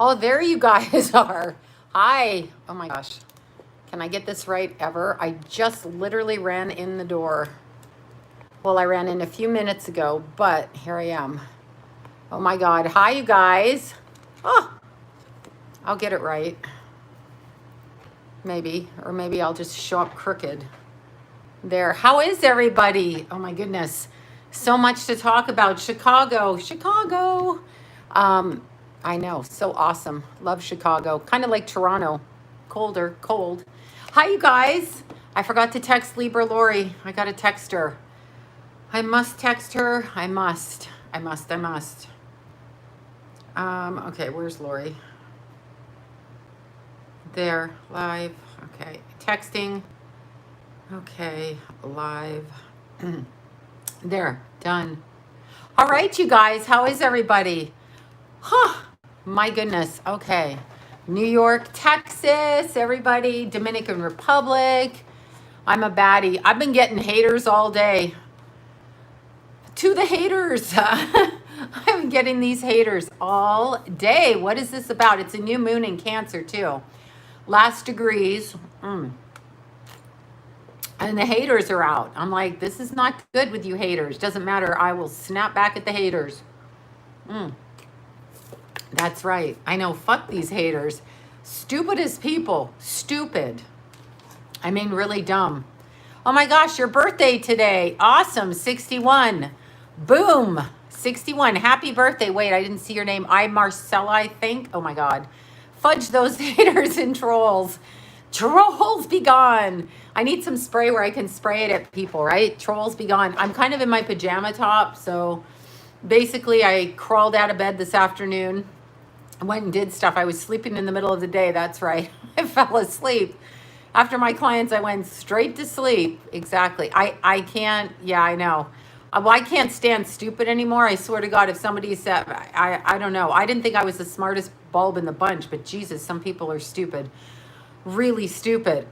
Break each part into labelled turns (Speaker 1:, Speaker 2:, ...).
Speaker 1: Oh, there you guys are. Hi. Oh my gosh. Can I get this right ever? I just literally ran in the door. Well, I ran in a few minutes ago, but here I am. Oh my God. Hi, you guys. Oh, I'll get it right. Maybe. Or maybe I'll just show up crooked. There. How is everybody? Oh my goodness. So much to talk about. Chicago. Chicago. I know. So awesome. Love Chicago. Kind of like Toronto. Colder. Cold. Hi, you guys. I forgot to text Libra Lori. I got to text her. I must text her. I must. Okay, where's Lori? There, live. Okay, texting. Okay, live. There, done. All right, you guys, how is everybody? Huh, my goodness. Okay, New York, Texas, everybody, Dominican Republic. I'm a baddie. I've been getting haters all day. To the haters. I'm getting these haters all day. What is this about? It's a new moon in Cancer, too. Last degrees. And the haters are out. I'm like, this is not good with you haters. Doesn't matter. I will snap back at the haters. That's right. I know. Fuck these haters. Stupidest people. Stupid. I mean, really dumb. Oh my gosh, your birthday today. Awesome. 61. Boom. 61. Happy birthday. Wait, I didn't see your name. Marcella, I think. Oh my God. Fudge those haters and trolls. Trolls be gone. I need some spray where I can spray it at people, right? Trolls be gone. I'm kind of in my pajama top. So basically I crawled out of bed this afternoon. I went and did stuff. I was sleeping in the middle of the day. That's right. I fell asleep. After my clients, I went straight to sleep. Exactly. I can't. Yeah, I know. Well, I can't stand stupid anymore. I swear to God, if somebody said, I don't know. I didn't think I was the smartest bulb in the bunch, but Jesus, some people are stupid. Really stupid.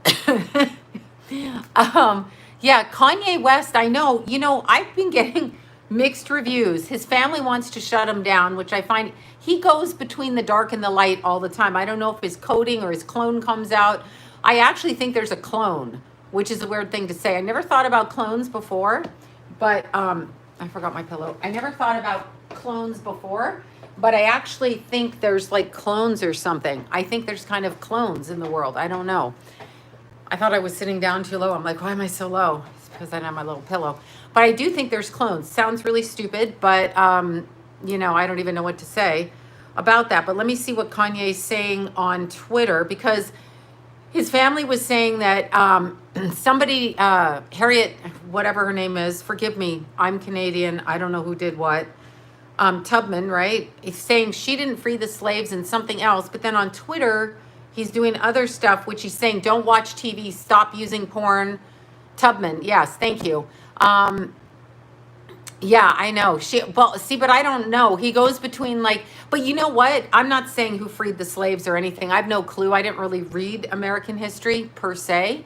Speaker 1: Yeah, Kanye West, I know. You know, I've been getting mixed reviews. His family wants to shut him down, which I find he goes between the dark and the light all the time. I don't know if his coding or his clone comes out. I actually think there's a clone, which is a weird thing to say. I never thought about clones before, but I forgot my pillow. I never thought about clones before, but I actually think there's like clones or something. I think there's kind of clones in the world. I don't know. I thought I was sitting down too low. I'm like, why am I so low? It's because I don't have my little pillow. But I do think there's clones. Sounds really stupid, but you know, I don't even know what to say about that. But let me see what Kanye's saying on Twitter, because his family was saying that somebody, Harriet, whatever her name is, forgive me, I'm Canadian, I don't know who did what, Tubman, right? He's saying she didn't free the slaves and something else, but then on Twitter, he's doing other stuff, which he's saying, don't watch TV, stop using porn. Tubman, yes, thank you. Yeah, I know. Well, see, but I don't know. He goes between like, but you know what? I'm not saying who freed the slaves or anything. I have no clue. I didn't really read American history per se.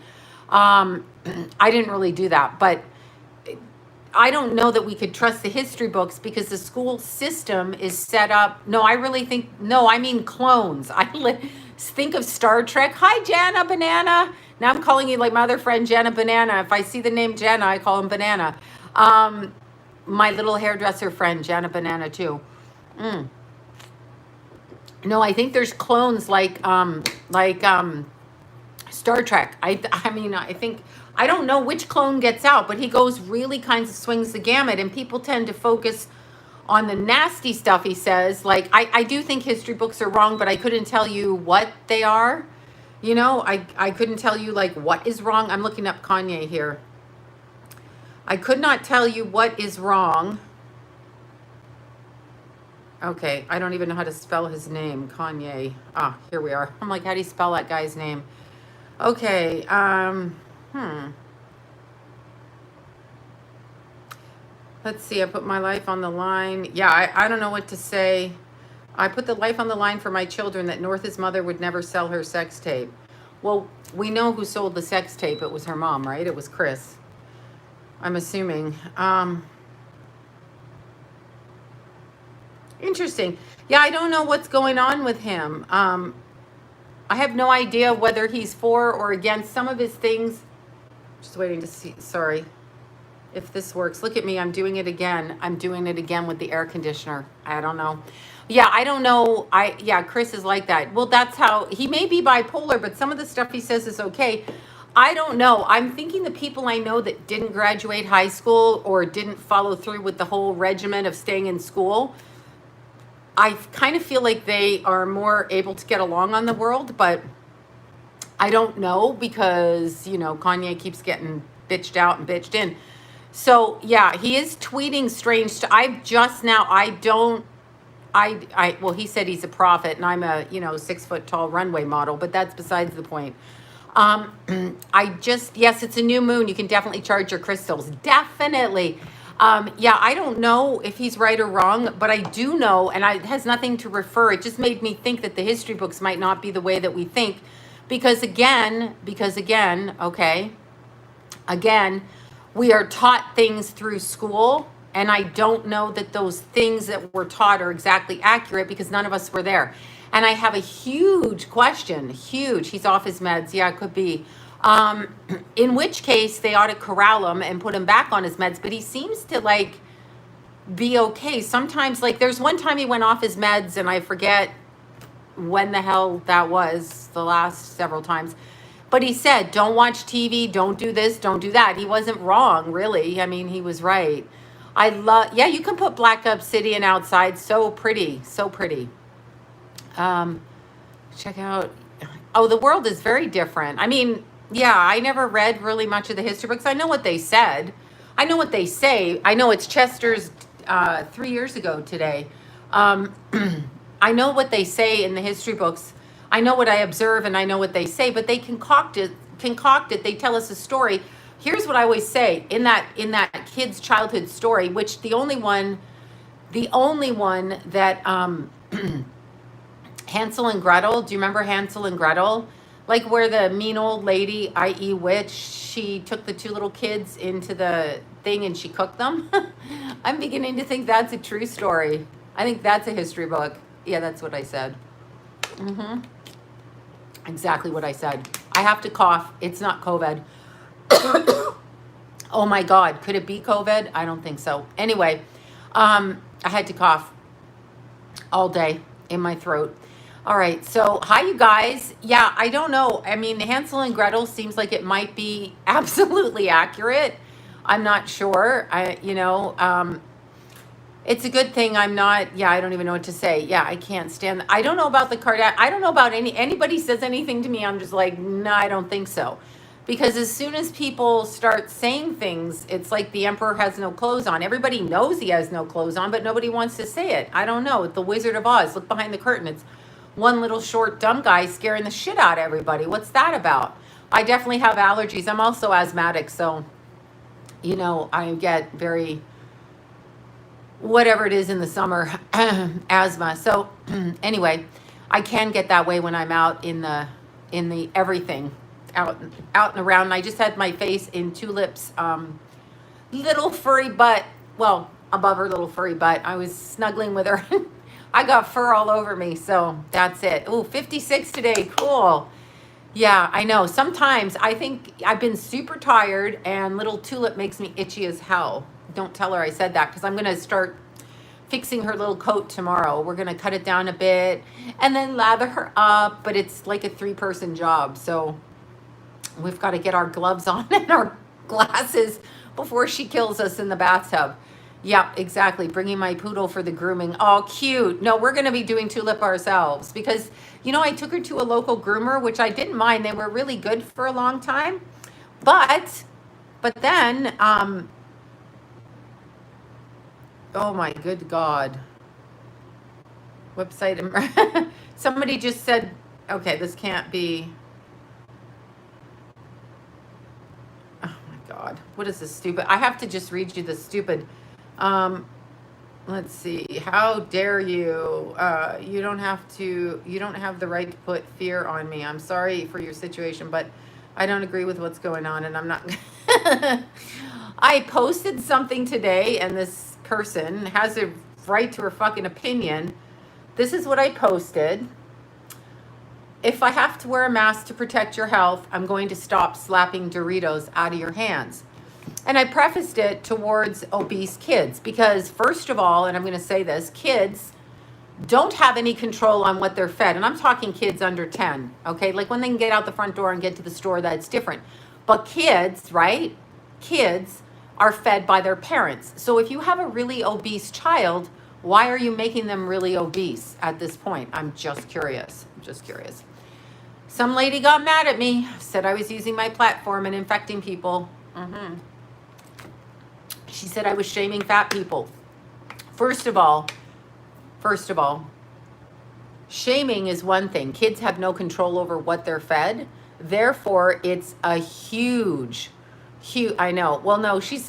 Speaker 1: I didn't really do that, but I don't know that we could trust the history books because the school system is set up. No, I really think, no, I mean clones. Think of Star Trek. Hi, Jana Banana. Now I'm calling you like my other friend, Jana Banana. If I see the name Jana, I call him Banana. My little hairdresser friend, Jana Banana, too. No, I think there's clones like Star Trek. I mean, I think, I don't know which clone gets out, but he goes really kinds of swings the gamut, and people tend to focus on the nasty stuff he says. Like, I do think history books are wrong, but I couldn't tell you what they are. You know, I couldn't tell you like what is wrong. I'm looking up Kanye here. I could not tell you what is wrong. Okay, I don't even know how to spell his name, Kanye. Ah, here we are. I'm like, how do you spell that guy's name? Okay, Let's see, I put my life on the line. Yeah, I don't know what to say. I put the life on the line for my children that North's mother would never sell her sex tape. Well, we know who sold the sex tape. It was her mom, right? It was Chris. I'm assuming. Interesting. Yeah, I don't know what's going on with him. I have no idea whether he's for or against some of his things. Just waiting to see. Sorry if this works. Look at me. I'm doing it again. I'm doing it again with the air conditioner. I don't know. Yeah, I don't know. Yeah, Chris is like that. Well, that's how he may be bipolar, but some of the stuff he says is okay. I don't know. I'm thinking the people I know that didn't graduate high school or didn't follow through with the whole regimen of staying in school, I kind of feel like they are more able to get along on the world, but I don't know because, Kanye keeps getting bitched out and bitched in. So yeah, he is tweeting strange. I've just now, I don't, well, he said he's a prophet and I'm a, 6 foot tall runway model, but that's besides the point. Yes, it's a new moon. You can definitely charge your crystals. Definitely. Yeah, I don't know if he's right or wrong, but I do know, and it has nothing to refer. It just made me think that the history books might not be the way that we think. Because again, okay, again, we are taught things through school, and I don't know that those things that were taught are exactly accurate because none of us were there. And I have a huge question, huge. He's off his meds. Yeah, it could be. In which case they ought to corral him and put him back on his meds, but he seems to be okay. Sometimes there's one time he went off his meds and I forget when the hell that was, the last several times. But he said, don't watch TV, don't do this, don't do that. He wasn't wrong, really. I mean, he was right. Yeah, you can put black obsidian outside. So pretty, so pretty. Check out, the world is very different. I mean, yeah, I never read really much of the history books. I know what they said. I know what they say. I know it's Chester's 3 years ago today. I know what they say in the history books. I know what I observe and I know what they say, but they concoct it. They tell us a story. Here's what I always say in that kid's childhood story, which the only one that Hansel and Gretel, do you remember Hansel and Gretel? Where the mean old lady, i.e. witch, she took the two little kids into the thing and she cooked them. I'm beginning to think that's a true story. I think that's a history book. Yeah, that's what I said. Exactly what I said. I have to cough. It's not COVID. Oh my God. Could it be COVID? I don't think so. Anyway, I had to cough all day in my throat. All right. So, hi, you guys. Yeah, I don't know. I mean, Hansel and Gretel seems like it might be absolutely accurate. I'm not sure. It's a good thing I'm not, I don't even know what to say. Yeah, I can't stand, I don't know about the Kardashians. I don't know about anybody says anything to me, I'm just like, no, I don't think so. Because as soon as people start saying things, it's like the emperor has no clothes on. Everybody knows he has no clothes on, but nobody wants to say it. I don't know. The Wizard of Oz, look behind the curtain. It's one little short dumb guy scaring the shit out of everybody. What's that about? I definitely have allergies. I'm also asthmatic, so, I get very, whatever it is in the summer, asthma. So anyway, I can get that way when I'm out in the everything, out and around. And I just had my face in Tulip's little furry butt. Well, above her little furry butt. I was snuggling with her. I got fur all over me. So that's it. Ooh, 56 today. Cool. Yeah, I know. Sometimes I think I've been super tired and little Tulip makes me itchy as hell. Don't tell her I said that because I'm going to start fixing her little coat tomorrow. We're going to cut it down a bit and then lather her up, but it's like a 3-person job. So we've got to get our gloves on and our glasses before she kills us in the bathtub. Yep, exactly. Bringing my poodle for the grooming. Oh, cute. No, we're going to be doing Tulip ourselves because, I took her to a local groomer, which I didn't mind. They were really good for a long time. But then, oh my good God. Website. Somebody just said, okay, this can't be. Oh my God. What is this stupid? I have to just read you the stupid. Let's see. How dare you? You don't have the right to put fear on me. I'm sorry for your situation, but I don't agree with what's going on and I'm not. I posted something today and this person has a right to her fucking opinion. This is what I posted. If I have to wear a mask to protect your health, I'm going to stop slapping Doritos out of your hands. And I prefaced it towards obese kids because, first of all, and I'm going to say this, kids don't have any control on what they're fed. And I'm talking kids under 10, okay? Like when they can get out the front door and get to the store, that's different. But kids, right? Kids are fed by their parents. So if you have a really obese child, why are you making them really obese at this point? I'm just curious. Some lady got mad at me, said I was using my platform and infecting people. She said I was shaming fat people. First of all, shaming is one thing. Kids have no control over what they're fed. Therefore, it's a huge, I know. Well, no, she's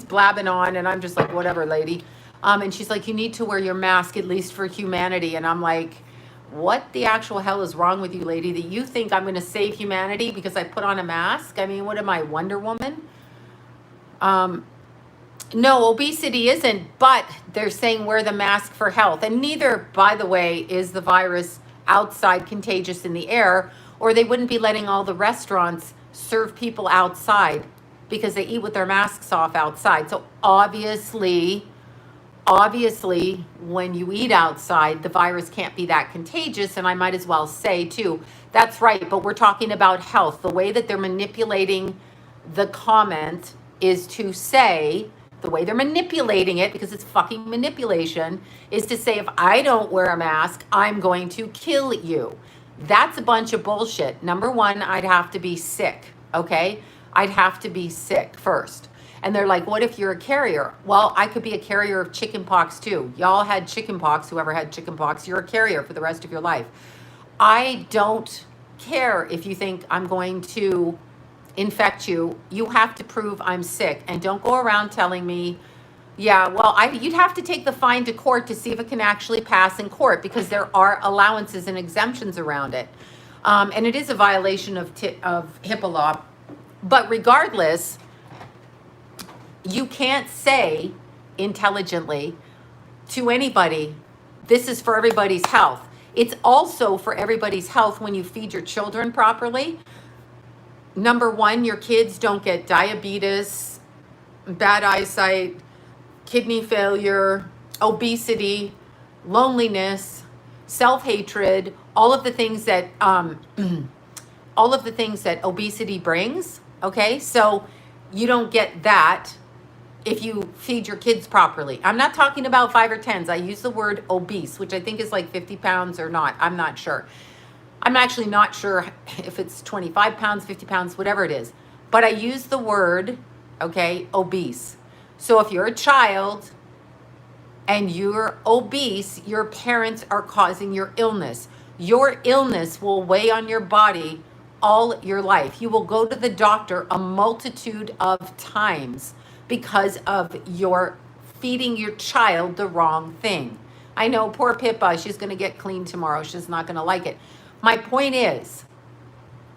Speaker 1: blabbing on, and I'm just like, whatever, lady. And she's like, you need to wear your mask, at least for humanity. And I'm like, what the actual hell is wrong with you, lady, that you think I'm going to save humanity because I put on a mask? I mean, what am I, Wonder Woman? No, obesity isn't, but they're saying wear the mask for health. And neither, by the way, is the virus outside contagious in the air, or they wouldn't be letting all the restaurants serve people outside because they eat with their masks off outside. So obviously, when you eat outside, the virus can't be that contagious. And I might as well say too, that's right, but we're talking about health. The way that they're manipulating the comment is to say, the way they're manipulating it, because it's fucking manipulation, is to say, if I don't wear a mask, I'm going to kill you. That's a bunch of bullshit. Number one, I'd have to be sick, okay? I'd have to be sick first. And they're like, what if you're a carrier? Well, I could be a carrier of chickenpox too. Y'all had chickenpox, whoever had chickenpox, you're a carrier for the rest of your life. I don't care if you think I'm going to infect you. You have to prove I'm sick, and don't go around telling me, yeah, well, you'd have to take the fine to court to see if it can actually pass in court, because there are allowances and exemptions around it, and it is a violation of HIPAA law. But regardless, you can't say intelligently to anybody, this is for everybody's health. It's also for everybody's health when you feed your children properly. Number one, your kids don't get diabetes, bad eyesight, kidney failure, obesity, loneliness, self-hatred, all of the things that obesity brings. Okay, so you don't get that if you feed your kids properly. I'm not talking about 5 or 10s. I use the word obese, which I think is like 50 pounds or not. I'm not sure. I'm actually not sure if it's 25 pounds, 50 pounds, whatever it is. But I use the word, okay, obese. So if you're a child and you're obese, your parents are causing your illness. Your illness will weigh on your body all your life. You will go to the doctor a multitude of times because of your feeding your child the wrong thing. I know, poor Pippa, she's going to get clean tomorrow. She's not going to like it. My point is,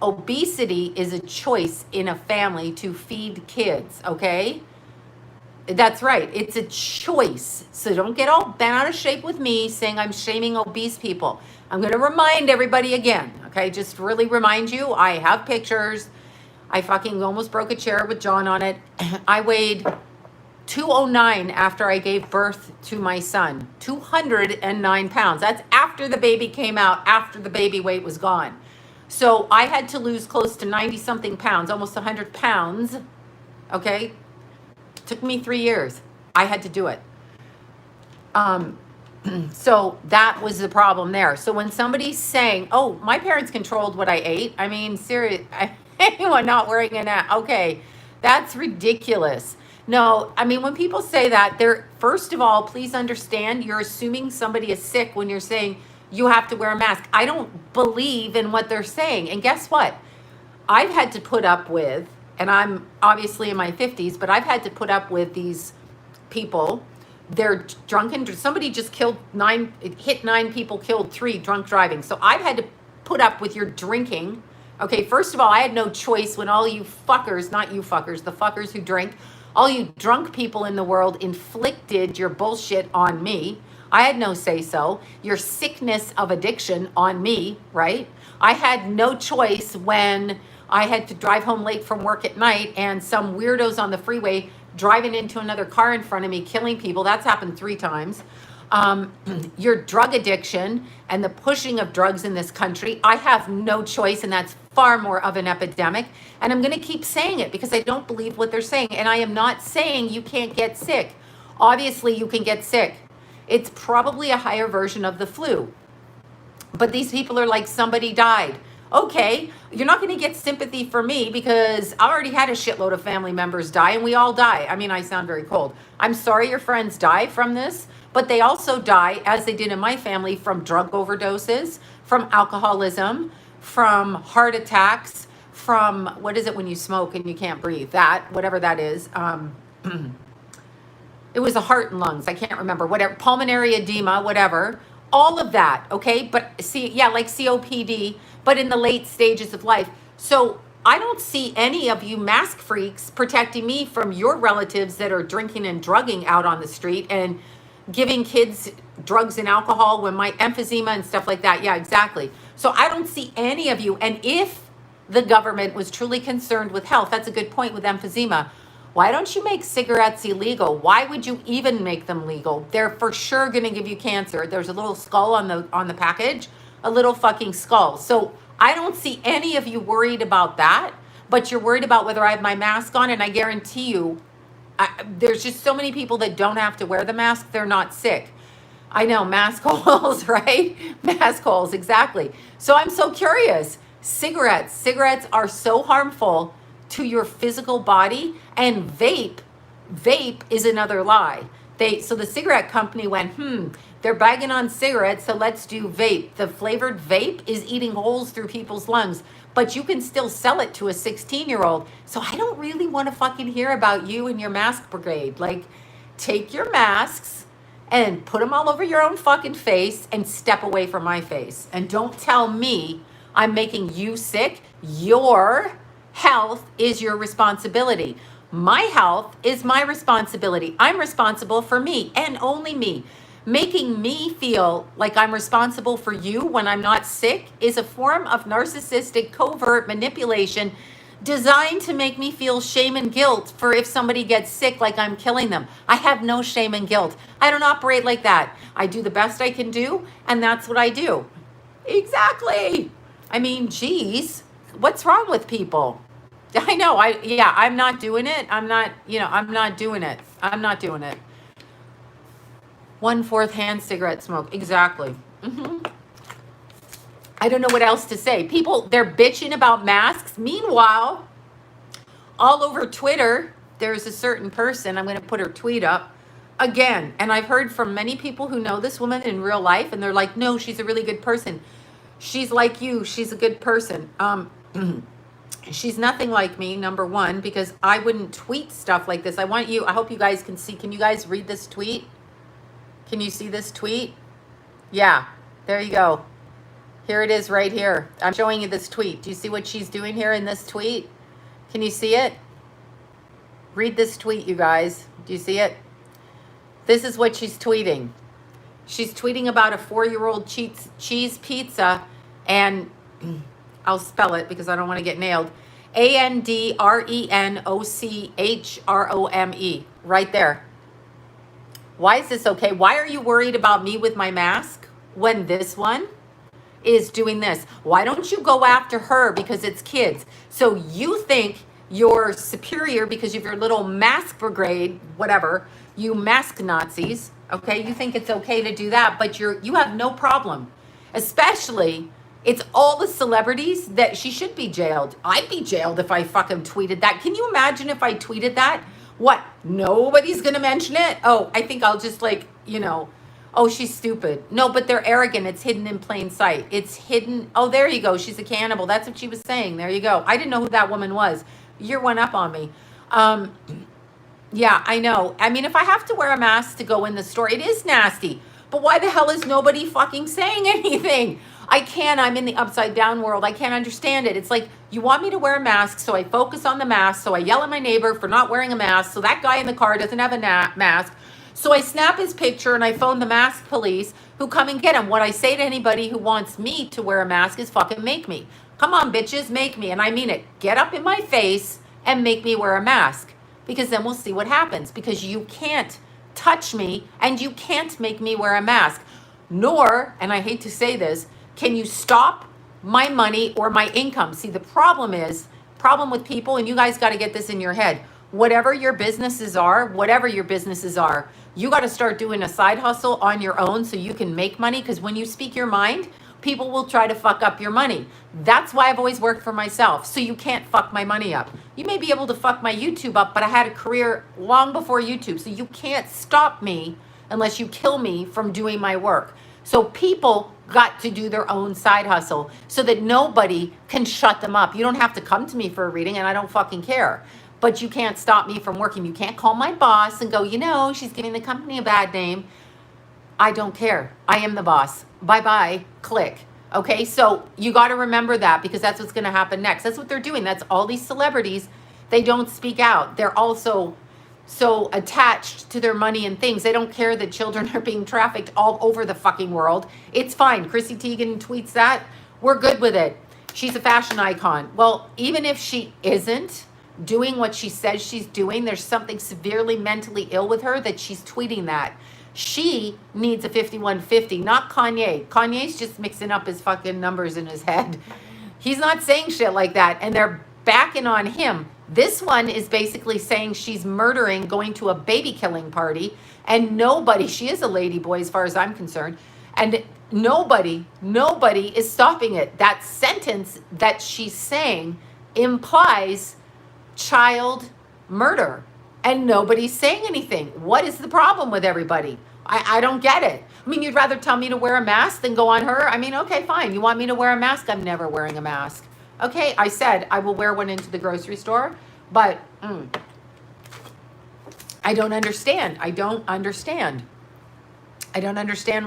Speaker 1: obesity is a choice in a family to feed kids, okay? That's right. It's a choice. So don't get all bent out of shape with me saying I'm shaming obese people. I'm going to remind everybody again, okay? Just really remind you, I have pictures. I fucking almost broke a chair with John on it. I weighed 209 after I gave birth to my son. 209 pounds. That's after the baby came out, after the baby weight was gone. So I had to lose close to 90 something pounds, almost 100 pounds. Okay? Took me 3 years. I had to do it. So that was the problem there. So when somebody's saying, oh, my parents controlled what I ate. I mean, serious, anyone not wearing an app. Okay, that's ridiculous. No, I mean, when people say that, they're, first of all, please understand, you're assuming somebody is sick when you're saying you have to wear a mask. I don't believe in what they're saying. And guess what? I've had to put up with, and I'm obviously in my 50s, but I've had to put up with these people. They're drunken. Somebody just hit 9 people, killed 3 drunk driving. So I've had to put up with your drinking. Okay, first of all, I had no choice when all you fuckers, not you fuckers, the fuckers who drink, All you drunk people in the world inflicted your bullshit on me. I had no say so. Your sickness of addiction on me, right? I had no choice when I had to drive home late from work at night and some weirdos on the freeway driving into another car in front of me, killing people. That's happened 3 times. Your drug addiction and the pushing of drugs in this country, I have no choice, and that's far more of an epidemic. And I'm going to keep saying it because I don't believe what they're saying. And I am not saying you can't get sick. Obviously, you can get sick. It's probably a higher version of the flu. But these people are like, somebody died. Okay, you're not going to get sympathy for me because I already had a shitload of family members die, and we all die. I mean, I sound very cold. I'm sorry your friends die from this, but they also die, as they did in my family, from drug overdoses, from alcoholism, from heart attacks, from, what is it when you smoke and you can't breathe? That, whatever that is. It was a heart and lungs. I can't remember. Whatever, pulmonary edema, whatever. All of that, okay? But see, yeah, like COPD, but in the late stages of life. So I don't see any of you mask freaks protecting me from your relatives that are drinking and drugging out on the street and giving kids drugs and alcohol when my emphysema and stuff like that. Yeah, exactly. So I don't see any of you. And if the government was truly concerned with health, that's a good point with emphysema. Why don't you make cigarettes illegal? Why would you even make them legal? They're for sure going to give you cancer. There's a little skull on the package, a little fucking skull. So I don't see any of you worried about that, but you're worried about whether I have my mask on. And I guarantee you, there's just so many people that don't have to wear the mask. They're not sick. I know, mask holes, right? Mask holes, exactly. So I'm so curious. Cigarettes are so harmful to your physical body, and vape is another lie. So the cigarette company went, they're bagging on cigarettes, so let's do vape. The flavored vape is eating holes through people's lungs, but you can still sell it to a 16-year-old. So I don't really want to fucking hear about you and your mask brigade. Like, take your masks and put them all over your own fucking face and step away from my face. And don't tell me I'm making you sick. Your health is your responsibility. My health is my responsibility. I'm responsible for me and only me. Making me feel like I'm responsible for you when I'm not sick is a form of narcissistic covert manipulation designed to make me feel shame and guilt for if somebody gets sick, like I'm killing them. I have no shame and guilt. I don't operate like that. I do the best I can do, and that's what I do. Exactly. I mean, geez, what's wrong with people? I know. I'm not doing it. I'm not doing it. I'm not doing it. 1/4 hand cigarette smoke. Exactly. I don't know what else to say. People, they're bitching about masks. Meanwhile, all over Twitter, there's a certain person, I'm going to put her tweet up again. And I've heard from many people who know this woman in real life, and they're like, no, she's a really good person. She's like you. She's a good person. She's nothing like me, number one, because I wouldn't tweet stuff like this. I hope you guys can see. Can you guys read this tweet? Can you see this tweet? Yeah, there you go. Here it is right here. I'm showing you this tweet. Do you see what she's doing here in this tweet? Can you see it? Read this tweet, you guys. Do you see it? This is what she's tweeting. She's tweeting about a 4-year-old cheese pizza, and I'll spell it because I don't want to get nailed. ANDRENOCHROME. Right there. Why is this okay? Why are you worried about me with my mask when this one is doing this? Why don't you go after her because it's kids? So you think you're superior because of your little mask brigade, whatever, you mask Nazis, okay? You think it's okay to do that, but you have no problem. Especially, it's all the celebrities that she should be jailed. I'd be jailed if I fucking tweeted that. Can you imagine if I tweeted that? What? Nobody's going to mention it? Oh, I think I'll just oh, she's stupid. No, but they're arrogant. It's hidden in plain sight. It's hidden. Oh, there you go. She's a cannibal. That's what she was saying. There you go. I didn't know who that woman was. You're one up on me. Yeah, I know. I mean, if I have to wear a mask to go in the store, it is nasty. But why the hell is nobody fucking saying anything? I can't, I'm in the upside down world. I can't understand it. It's like, you want me to wear a mask, so I focus on the mask, so I yell at my neighbor for not wearing a mask, so that guy in the car doesn't have a mask. So I snap his picture and I phone the mask police who come and get him. What I say to anybody who wants me to wear a mask is fucking make me. Come on, bitches, make me. And I mean it. Get up in my face and make me wear a mask. Because then we'll see what happens. Because you can't touch me and you can't make me wear a mask. Nor, and I hate to say this, can you stop my money or my income. See, the problem with people, and you guys got to get this in your head, whatever your businesses are, you got to start doing a side hustle on your own so you can make money. Because when you speak your mind, people will try to fuck up your money. That's why I've always worked for myself. So you can't fuck my money up. You may be able to fuck my YouTube up, but I had a career long before YouTube. So you can't stop me unless you kill me from doing my work. So people got to do their own side hustle so that nobody can shut them up. You don't have to come to me for a reading, and I don't fucking care. But you can't stop me from working. You can't call my boss and go, she's giving the company a bad name. I don't care. I am the boss. Bye-bye. Click. Okay, so you got to remember that, because that's what's going to happen next. That's what they're doing. That's all these celebrities. They don't speak out. They're also so attached to their money and things. They don't care that children are being trafficked all over the fucking world. It's fine. Chrissy Teigen tweets that. We're good with it. She's a fashion icon. Well, even if she isn't doing what she says she's doing, there's something severely mentally ill with her that she's tweeting that. She needs a 5150, not Kanye. Kanye's just mixing up his fucking numbers in his head. He's not saying shit like that, and they're backing on him. This one is basically saying she's murdering, going to a baby killing party, and she is a lady boy as far as I'm concerned, and nobody is stopping it. That sentence that she's saying implies child murder, and nobody's saying anything. What is the problem with everybody? I don't get it. I mean, you'd rather tell me to wear a mask than go on her? I mean, okay, fine. You want me to wear a mask? I'm never wearing a mask. Okay, I said I will wear one into the grocery store, but I don't understand. I don't understand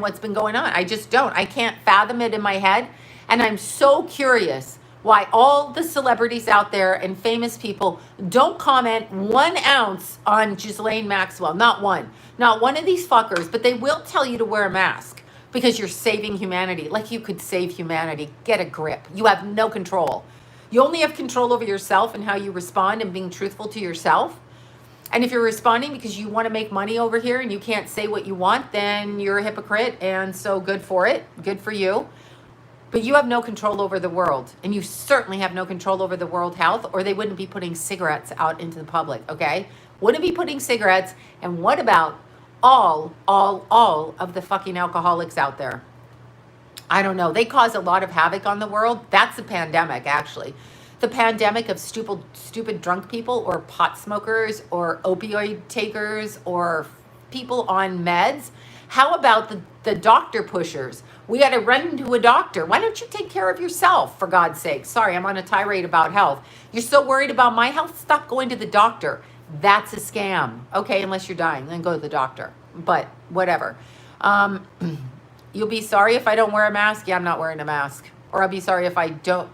Speaker 1: what's been going on. I just don't. I can't fathom it in my head, and I'm so curious why all the celebrities out there and famous people don't comment 1 ounce on Ghislaine Maxwell. Not one of these fuckers, but they will tell you to wear a mask because you're saving humanity. Like you could save humanity. Get a grip. You have no control. You only have control over yourself and how you respond and being truthful to yourself. And if you're responding because you want to make money over here and you can't say what you want, then you're a hypocrite, and so good for it. Good for you. But you have no control over the world, and you certainly have no control over the world health, or they wouldn't be putting cigarettes out into the public, okay? Wouldn't be putting cigarettes. And what about all of the fucking alcoholics out there? I don't know. They cause a lot of havoc on the world. That's the pandemic, actually. The pandemic of stupid drunk people, or pot smokers, or opioid takers, or people on meds. How about the doctor pushers? We got to run into a doctor. Why don't you take care of yourself, for God's sake? Sorry, I'm on a tirade about health. You're so worried about my health? Stop going to the doctor. That's a scam. Okay, unless you're dying, then go to the doctor. But whatever. You'll be sorry if I don't wear a mask? Yeah, I'm not wearing a mask. Or I'll be sorry if I don't.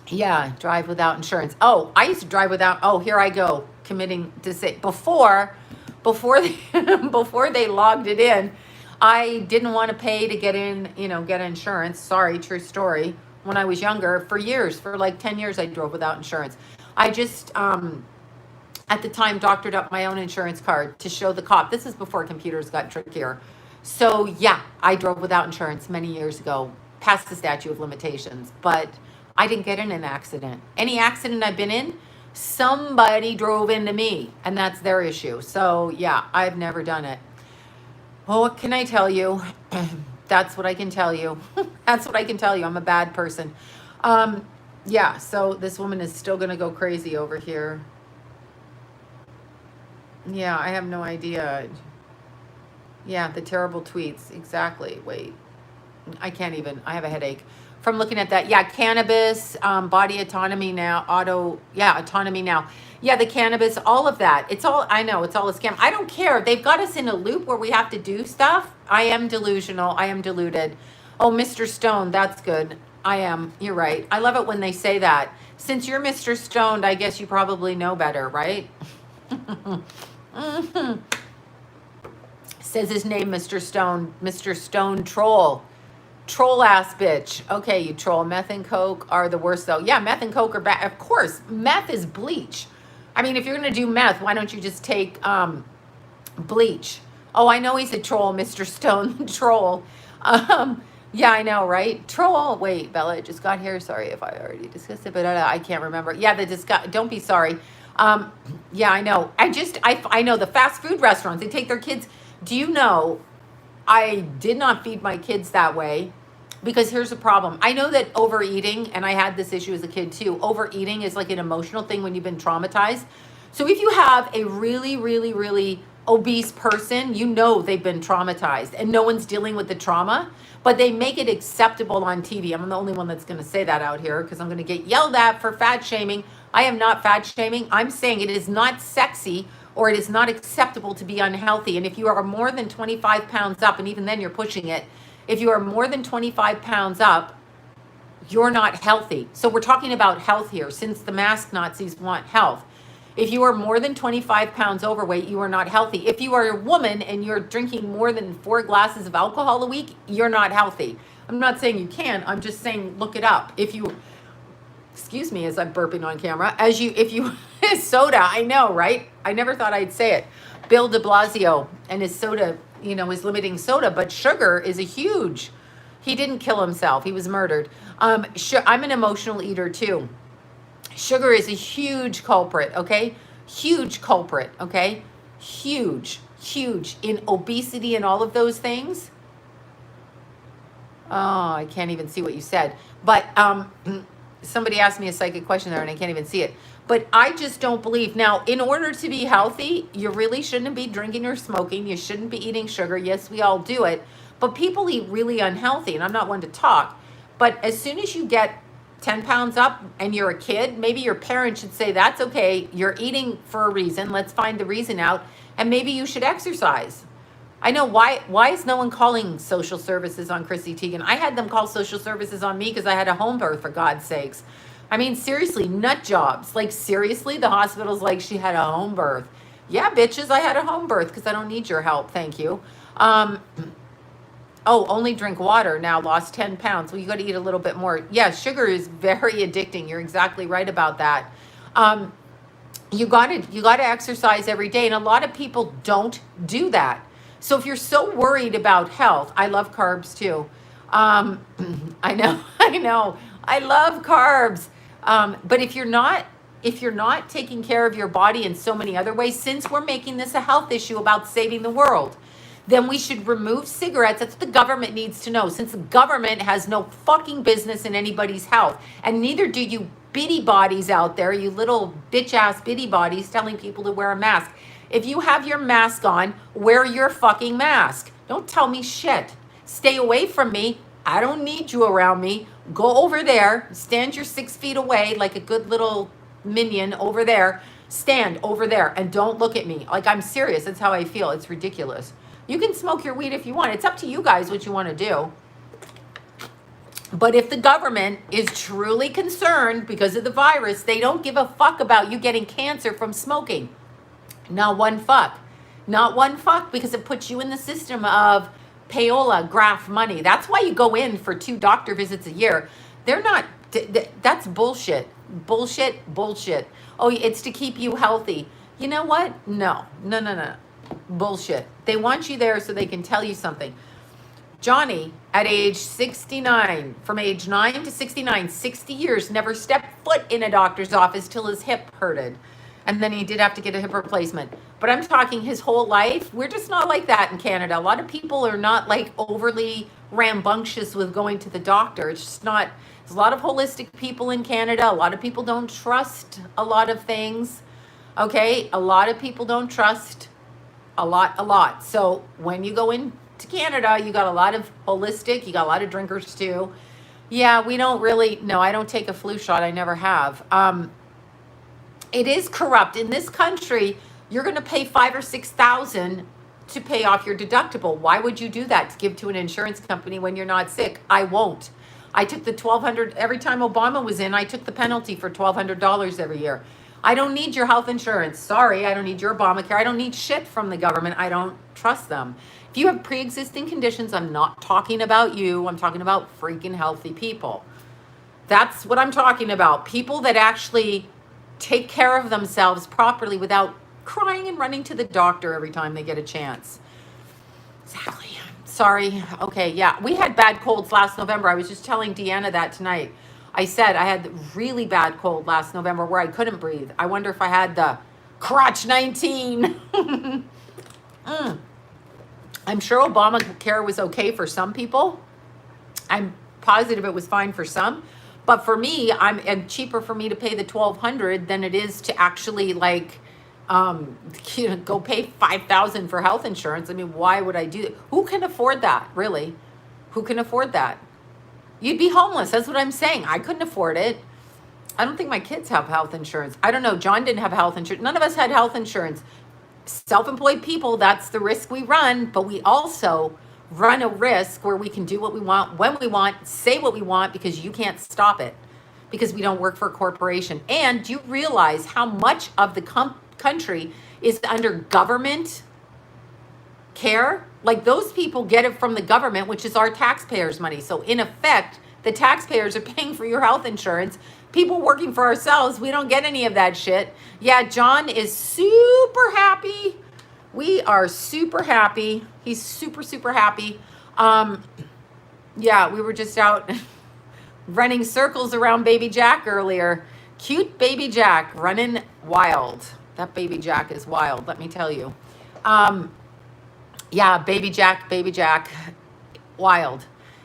Speaker 1: Yeah, drive without insurance. Oh, I used to drive without. Oh, here I go, committing to say before they logged it in. I didn't want to pay to get insurance. Sorry, true story. When I was younger, for years, for like 10 years, I drove without insurance. I just, at the time, doctored up my own insurance card to show the cop. This is before computers got trickier. So yeah, I drove without insurance many years ago, past the statute of limitations, but I didn't get in an accident. Any accident I've been in, somebody drove into me, and that's their issue. So yeah, I've never done it. Well, what can I tell you? That's what I can tell you. That's what I can tell you. I'm a bad person. Yeah, so this woman is still going to go crazy over here. Yeah, I have no idea. Yeah, the terrible tweets. Exactly. Wait. I can't even. I have a headache from looking at that. Yeah, cannabis, body autonomy now, autonomy now. Yeah, the cannabis, all of that. It's all, I know, it's all a scam. I don't care. They've got us in a loop where we have to do stuff. I am delusional. I am deluded. Oh, Mr. Stone, that's good. I am. You're right. I love it when they say that. Since you're Mr. Stoned, I guess you probably know better, right? Mhm. Says his name, Mr. Stone. Mr. Stone Troll. Troll ass bitch. Okay, you troll. Meth and coke are the worst though. Yeah, meth and coke are bad. Of course, meth is bleach. I mean, if you're gonna do meth, why don't you just take bleach? Oh, I know he's a troll, Mr. Stone Troll. Yeah, I know, right? Troll. Wait, Bella, it just got here. Sorry if I already discussed it, but I can't remember. Yeah, don't be sorry. Yeah, I know. I know the fast food restaurants. They take their kids. Do you know? I did not feed my kids that way because here's the problem. I know that overeating, and I had this issue as a kid too, overeating is like an emotional thing when you've been traumatized. So if you have a really, really, really obese person, you know they've been traumatized and no one's dealing with the trauma, but they make it acceptable on TV. I'm the only one that's going to say that out here because I'm going to get yelled at for fat shaming. I am not fat shaming. I'm saying it is not sexy or it is not acceptable to be unhealthy. And if you are more than 25 pounds up, and even then you're pushing it, if you are more than 25 pounds up, you're not healthy. So we're talking about health here, since the mask Nazis want health. If you are more than 25 pounds overweight, you are not healthy. If you are a woman and you're drinking more than 4 glasses of alcohol a week, you're not healthy. I'm not saying you can, I'm just saying look it up. If you, excuse me as I'm burping on camera, soda, I know, right? I never thought I'd say it. Bill de Blasio and his soda, is limiting soda, but sugar is he didn't kill himself. He was murdered. I'm an emotional eater too. Sugar is a huge culprit, okay? Huge culprit, okay? Huge in obesity and all of those things. Oh, I can't even see what you said. But somebody asked me a psychic question there and I can't even see it. But I just don't believe. Now, in order to be healthy, you really shouldn't be drinking or smoking. You shouldn't be eating sugar. Yes, we all do it. But people eat really unhealthy, and I'm not one to talk. But as soon as you get 10 pounds up and you're a kid, maybe your parents should say, that's okay. You're eating for a reason. Let's find the reason out. And maybe you should exercise. I know why is no one calling social services on Chrissy Teigen? I had them call social services on me because I had a home birth, for God's sakes. I mean, seriously, nut jobs. Like, seriously, the hospital's like, she had a home birth. Yeah, bitches, I had a home birth because I don't need your help. Thank you. Oh, only drink water now, lost 10 pounds. Well, you got to eat a little bit more. Yeah, sugar is very addicting. You're exactly right about that. You got to exercise every day. And a lot of people don't do that. So if you're so worried about health, I love carbs too. I know. I love carbs. But if you're not taking care of your body in so many other ways, since we're making this a health issue about saving the world, then we should remove cigarettes. That's what the government needs to know, since the government has no fucking business in anybody's health. And neither do you bitty bodies out there, you little bitch ass bitty bodies telling people to wear a mask. If you have your mask on, wear your fucking mask. Don't tell me shit. Stay away from me. I don't need you around me. Go over there, stand your 6 feet away like a good little minion over there. Stand over there and don't look at me. Like, I'm serious. That's how I feel. It's ridiculous. You can smoke your weed if you want. It's up to you guys what you want to do. But if the government is truly concerned because of the virus, they don't give a fuck about you getting cancer from smoking. Not one fuck. Not one fuck, because it puts you in the system of payola, graft money. That's why you go in for 2 doctor visits a year. They're not, that's bullshit. Bullshit. Oh, it's to keep you healthy. You know what? No. Bullshit. They want you there so they can tell you something. Johnny, at age 69, from age 9 to 69, 60 years, never stepped foot in a doctor's office till his hip hurted. And then he did have to get a hip replacement. But I'm talking his whole life. We're just not like that in Canada. A lot of people are not like overly rambunctious with going to the doctor. It's just not. There's a lot of holistic people in Canada. A lot of people don't trust a lot of things. Okay? A lot of people don't trust a lot. So when you go into Canada, you got a lot of holistic. You got a lot of drinkers too. Yeah, we don't really. No, I don't take a flu shot. I never have. It is corrupt. In this country, you're going to pay 5 or 6,000 to pay off your deductible. Why would you do that to give to an insurance company when you're not sick? I won't. I took the 1,200 every time Obama was in. I took the penalty for $1,200 every year. I don't need your health insurance. Sorry, I don't need your Obamacare. I don't need shit from the government. I don't trust them. If you have pre-existing conditions, I'm not talking about you. I'm talking about freaking healthy people. That's what I'm talking about. People that actually take care of themselves properly without crying and running to the doctor every time they get a chance. Exactly. Sorry. Okay, yeah. We had bad colds last November. I was just telling Deanna that tonight. I said I had really bad cold last November where I couldn't breathe. I wonder if I had the crotch 19. I'm sure Obamacare was okay for some people. I'm positive it was fine for some. But for me, it's cheaper for me to pay the $1,200 than it is to actually go pay $5,000 for health insurance. I mean, why would I do that? Who can afford that? Really? Who can afford that? You'd be homeless. That's what I'm saying. I couldn't afford it. I don't think my kids have health insurance. I don't know. John didn't have health insurance. None of us had health insurance. Self-employed people, that's the risk we run, but we also run a risk where we can do what we want, when we want, say what we want, because you can't stop it, because we don't work for a corporation. And do you realize how much of the country is under government care? Like, those people get it from the government, which is our taxpayers' money. So in effect, the taxpayers are paying for your health insurance. People working for ourselves, we don't get any of that shit. Yeah, John is super happy. We are super happy. He's super, super happy. Yeah, we were just out running circles around baby Jack earlier. Cute baby Jack running wild. That baby Jack is wild, let me tell you. Yeah, baby Jack, wild.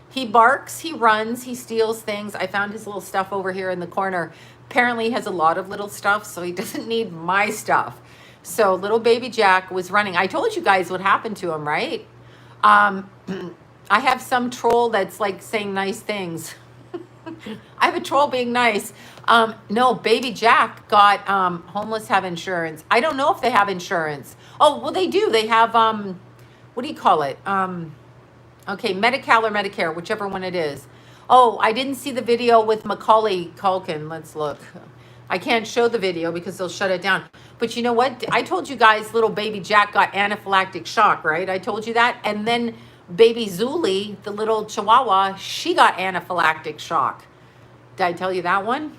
Speaker 1: He barks, he runs, he steals things. I found his little stuff over here in the corner. Apparently he has a lot of little stuff, so he doesn't need my stuff. So little baby Jack was running. I told you guys what happened to him, right? I have some troll that's like saying nice things. I have a troll being nice. No, baby Jack got, homeless have insurance. I don't know if they have insurance. Oh, well, they do. They have, what do you call it? Okay, Medi-Cal or Medicare, whichever one it is. Oh, I didn't see the video with Macaulay Culkin. Let's look. I can't show the video because they'll shut it down. But you know what? I told you guys little baby Jack got anaphylactic shock, right? I told you that. And then baby Zuli, the little chihuahua, she got anaphylactic shock. Did I tell you that one?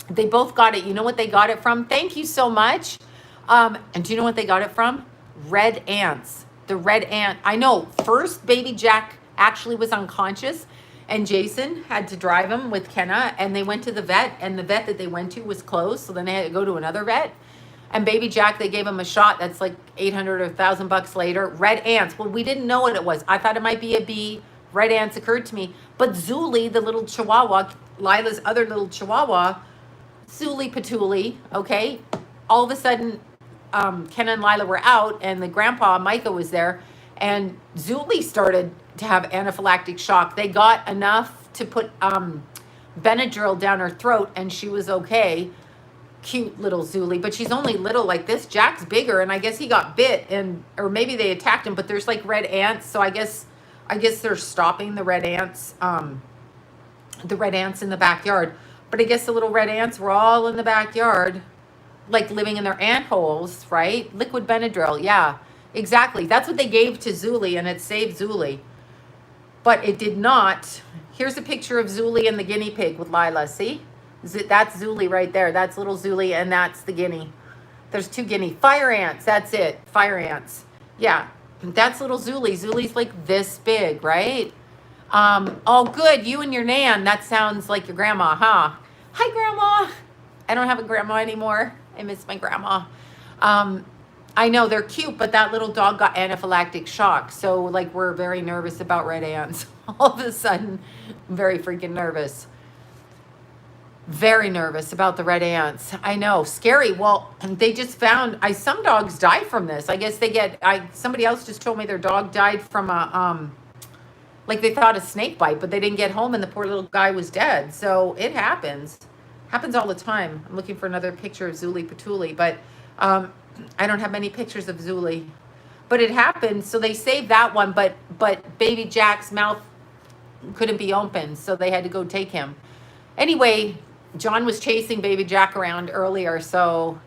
Speaker 1: They both got it. You know what they got it from? Thank you so much. And do you know what they got it from? Red ants. The red ant. I know. First, baby Jack actually was unconscious, and Jason had to drive him with Kenna, and they went to the vet, and the vet that they went to was closed, so then they had to go to another vet. And baby Jack, they gave him a shot that's like 800 or 1,000 bucks later. Red ants. Well, we didn't know what it was. I thought it might be a bee. Red ants occurred to me. But Zuli, the little chihuahua, Lila's other little chihuahua, Zuli Patooly, okay, all of a sudden, Ken and Lila were out, and the grandpa, Micah, was there, and Zuli started to have anaphylactic shock. They got enough to put Benadryl down her throat, and she was okay. Cute little Zuli, but she's only little like this. Jack's bigger, and I guess he got bit, or maybe they attacked him, but there's like red ants, so I guess they're stopping the red ants in the backyard. But I guess the little red ants were all in the backyard, like living in their ant holes, right? Liquid Benadryl, yeah, exactly. That's what they gave to Zuli, and it saved Zuli. But it did not. Here's a picture of Zuli and the guinea pig with Lila, see? That's Zuli right there. That's little Zuli, and that's the guinea. There's two guinea. Fire ants, that's it. Fire ants. Yeah, that's little Zuli. Zuli's like this big, right? Oh, good. You and your Nan. That sounds like your grandma, huh? Hi, Grandma. I don't have a grandma anymore. I miss my grandma. I know they're cute, but that little dog got anaphylactic shock. So, like, we're very nervous about red ants. All of a sudden, I'm very freaking nervous. Very nervous about the red ants. I know, scary. Well, they just found, some dogs die from this. I guess they get, somebody else just told me their dog died from like they thought a snake bite, but they didn't get home and the poor little guy was dead. So it happens. Happens all the time. I'm looking for another picture of Zuli Patuli, but I don't have many pictures of Zuli. But it happened, so they saved that one, but baby Jack's mouth couldn't be opened, so they had to go take him. Anyway, John was chasing baby Jack around earlier, so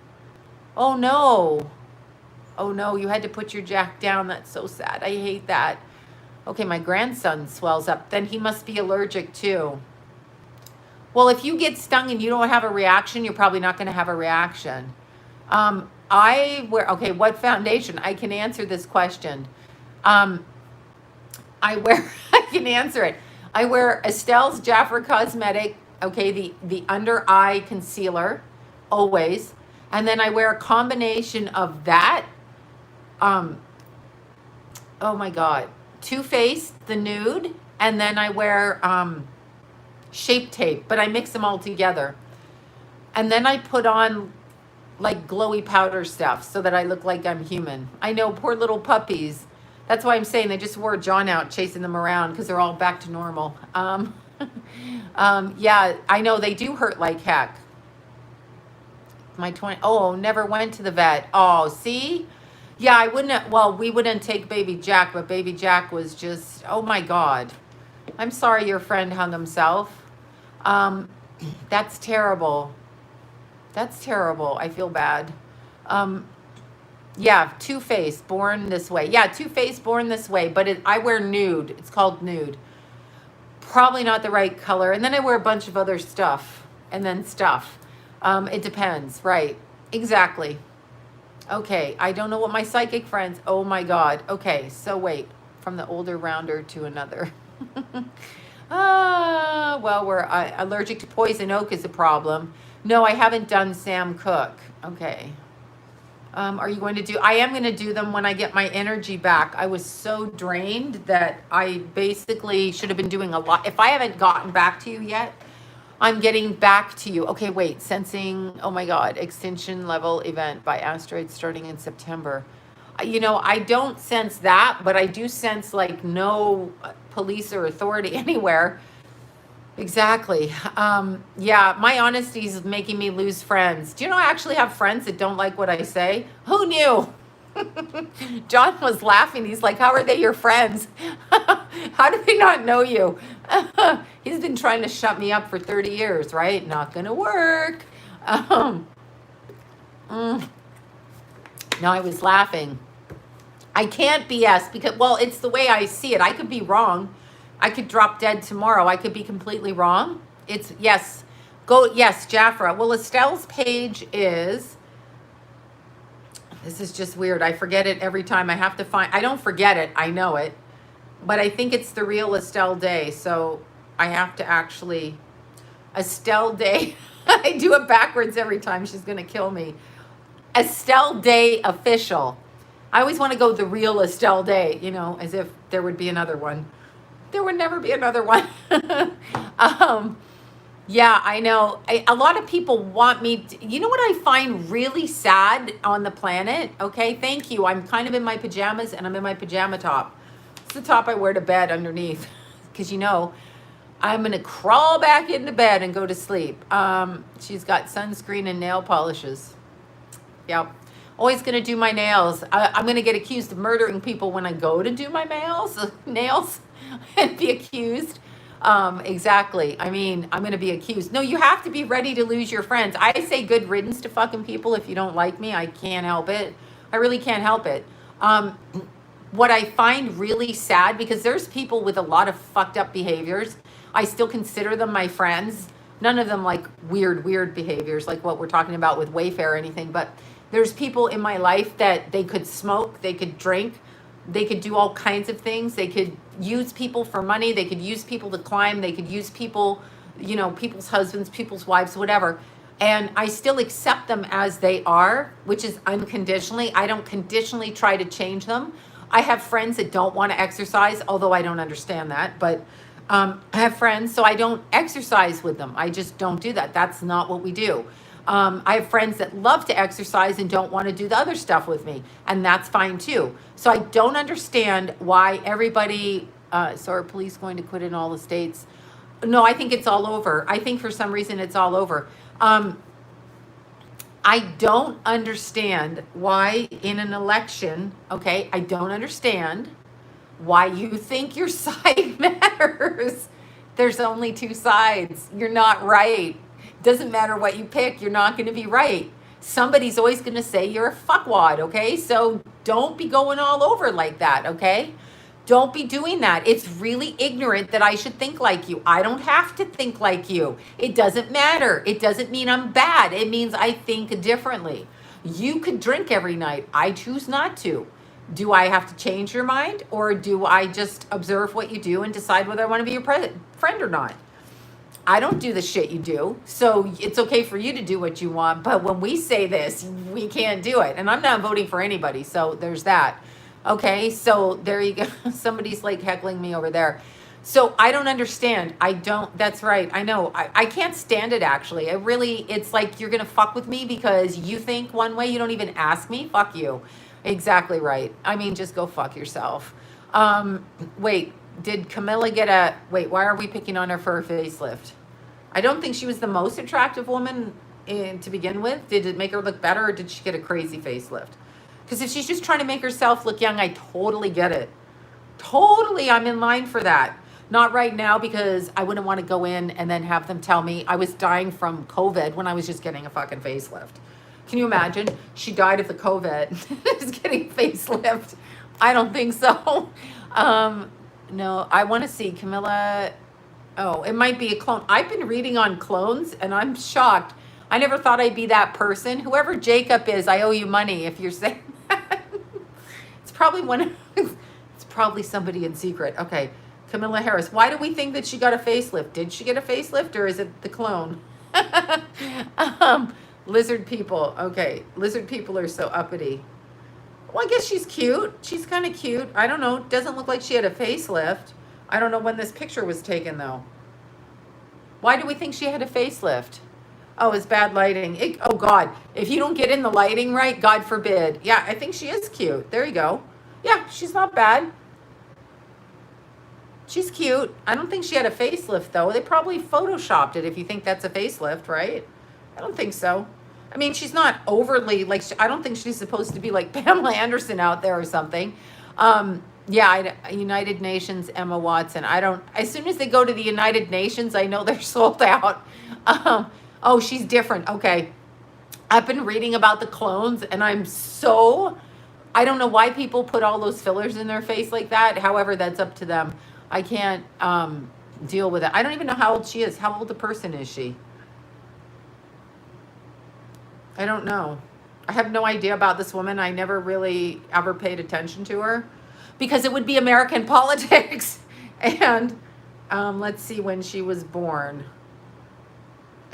Speaker 1: oh no. Oh no, you had to put your Jack down. That's so sad. I hate that. Okay, my grandson swells up. Then he must be allergic too. Well, if you get stung and you don't have a reaction, you're probably not going to have a reaction. I wear, okay, what foundation? I can answer this question. I wear, I can answer it. I wear Estelle's Jafra Cosmetic, okay, the under eye concealer, always. And then I wear a combination of that. Oh my God. Too Faced, the nude. And then I wear Shape Tape, but I mix them all together. And then I put on like glowy powder stuff so that I look like I'm human. I know, poor little puppies. That's why I'm saying they just wore John out chasing them around because they're all back to normal. Yeah, I know they do hurt like heck. My 20, oh, never went to the vet. Oh, see? Yeah, I wouldn't, well, we wouldn't take baby Jack, but baby Jack was just, oh my God. I'm sorry your friend hung himself. That's terrible. That's terrible. I feel bad. Yeah, Too Faced, Born This Way. Yeah, Too Faced, Born This Way, but I wear nude. It's called nude. Probably not the right color. And then I wear a bunch of other stuff and then stuff. It depends, right? Exactly. Okay, I don't know what my psychic friends, oh my God. Okay, so wait, from the older rounder to another. Well, we're allergic to poison oak is a problem. No, I haven't done Sam Cooke. Okay. Are you going to do, I am going to do them when I get my energy back. I was so drained that I basically should have been doing a lot. If I haven't gotten back to you yet, I'm getting back to you. Okay, wait, sensing, oh my God, extinction level event by asteroids starting in September. You know, I don't sense that, but I do sense like no police or authority anywhere. Exactly. Yeah, my honesty is making me lose friends. Do you know I actually have friends that don't like what I say? Who knew? John was laughing. He's like, how are they your friends? How do they not know you? He's been trying to shut me up for 30 years, right? Not going to work. No, I was laughing. I can't BS because, well, it's the way I see it. I could be wrong. I could drop dead tomorrow. I could be completely wrong. It's, yes, go, yes, Jafra. Well, Estelle's page is, this is just weird. I forget it every time. I have to find, I don't forget it. I know it. But I think it's the real Estelle Day. So I have to actually, Estelle Day. I do it backwards every time. She's going to kill me. Estelle Day official. I always want to go the real Estelle Day, you know, as if there would be another one. There would never be another one. Yeah, I know. A lot of people want me to, you know what I find really sad on the planet? Okay, thank you. I'm kind of in my pajamas and I'm in my pajama top. It's the top I wear to bed underneath because, you know, I'm going to crawl back into bed and go to sleep. She's got sunscreen and nail polishes. Yep. Always going to do my nails. I'm going to get accused of murdering people when I go to do my nails and be accused. Exactly. I mean, I'm going to be accused. No, you have to be ready to lose your friends. I say good riddance to fucking people if you don't like me. I can't help it. I really can't help it. What I find really sad, because there's people with a lot of fucked up behaviors. I still consider them my friends. None of them like weird behaviors like what we're talking about with Wayfair or anything. But there's people in my life that they could smoke, they could drink, they could do all kinds of things. They could use people for money. They could use people to climb. They could use people, you know, people's husbands, people's wives, whatever. And I still accept them as they are, which is unconditionally. I don't conditionally try to change them. I have friends that don't want to exercise, although I don't understand that. But I have friends, so I don't exercise with them. I just don't do that. That's not what we do. I have friends that love to exercise and don't want to do the other stuff with me, and that's fine too. So I don't understand why everybody, so are police going to quit in all the states? No, I think it's all over. I think for some reason it's all over. Um, I don't understand why in an election, okay, I don't understand why you think your side matters. There's only two sides. You're not right. Doesn't matter what you pick, you're not going to be right. Somebody's always going to say you're a fuckwad, okay? So don't be going all over like that, okay? Don't be doing that. It's really ignorant that I should think like you. I don't have to think like you. It doesn't matter. It doesn't mean I'm bad. It means I think differently. You could drink every night. I choose not to. Do I have to change your mind, or do I just observe what you do and decide whether I want to be your friend or not? I don't do the shit you do. So it's okay for you to do what you want. But when we say this, we can't do it. And I'm not voting for anybody. So there's that. Okay. So there you go. Somebody's like heckling me over there. So I don't understand. I don't, that's right. I know. I can't stand it actually. It's like you're going to fuck with me because you think one way, you don't even ask me. Fuck you. Exactly right. I mean, just go fuck yourself. Wait, did Camilla wait, why are we picking on her for her facelift? I don't think she was the most attractive woman to begin with. Did it make her look better, or did she get a crazy facelift? Because if she's just trying to make herself look young, I totally get it. Totally, I'm in line for that. Not right now, because I wouldn't want to go in and then have them tell me I was dying from COVID when I was just getting a fucking facelift. Can you imagine? She died of the COVID. Just getting facelift. I don't think so. No, I want to see Camilla. Oh, it might be a clone. I've been reading on clones and I'm shocked. I never thought I'd be that person. Whoever Jacob is, I owe you money if you're saying that. It's probably it's probably somebody in secret. Okay. Camilla Harris. Why do we think that she got a facelift? Did she get a facelift, or is it the clone? Lizard people. Okay. Lizard people are so uppity. Well, I guess she's cute. She's kind of cute. I don't know. Doesn't look like she had a facelift. I don't know when this picture was taken, though. Why do we think she had a facelift? Oh, it's bad lighting. Oh, God. If you don't get in the lighting right, God forbid. Yeah, I think she is cute. There you go. Yeah, she's not bad. She's cute. I don't think she had a facelift, though. They probably photoshopped it if you think that's a facelift, right? I don't think so. I mean, she's not overly, like, I don't think she's supposed to be like Pamela Anderson out there or something. Yeah, United Nations, Emma Watson. As soon as they go to the United Nations, I know they're sold out. Oh, she's different. Okay. I've been reading about the clones, and I don't know why people put all those fillers in their face like that. However, that's up to them. I can't deal with it. I don't even know how old she is. How old a person is she? I don't know. I have no idea about this woman. I never really ever paid attention to her because it would be American politics. And let's see when she was born.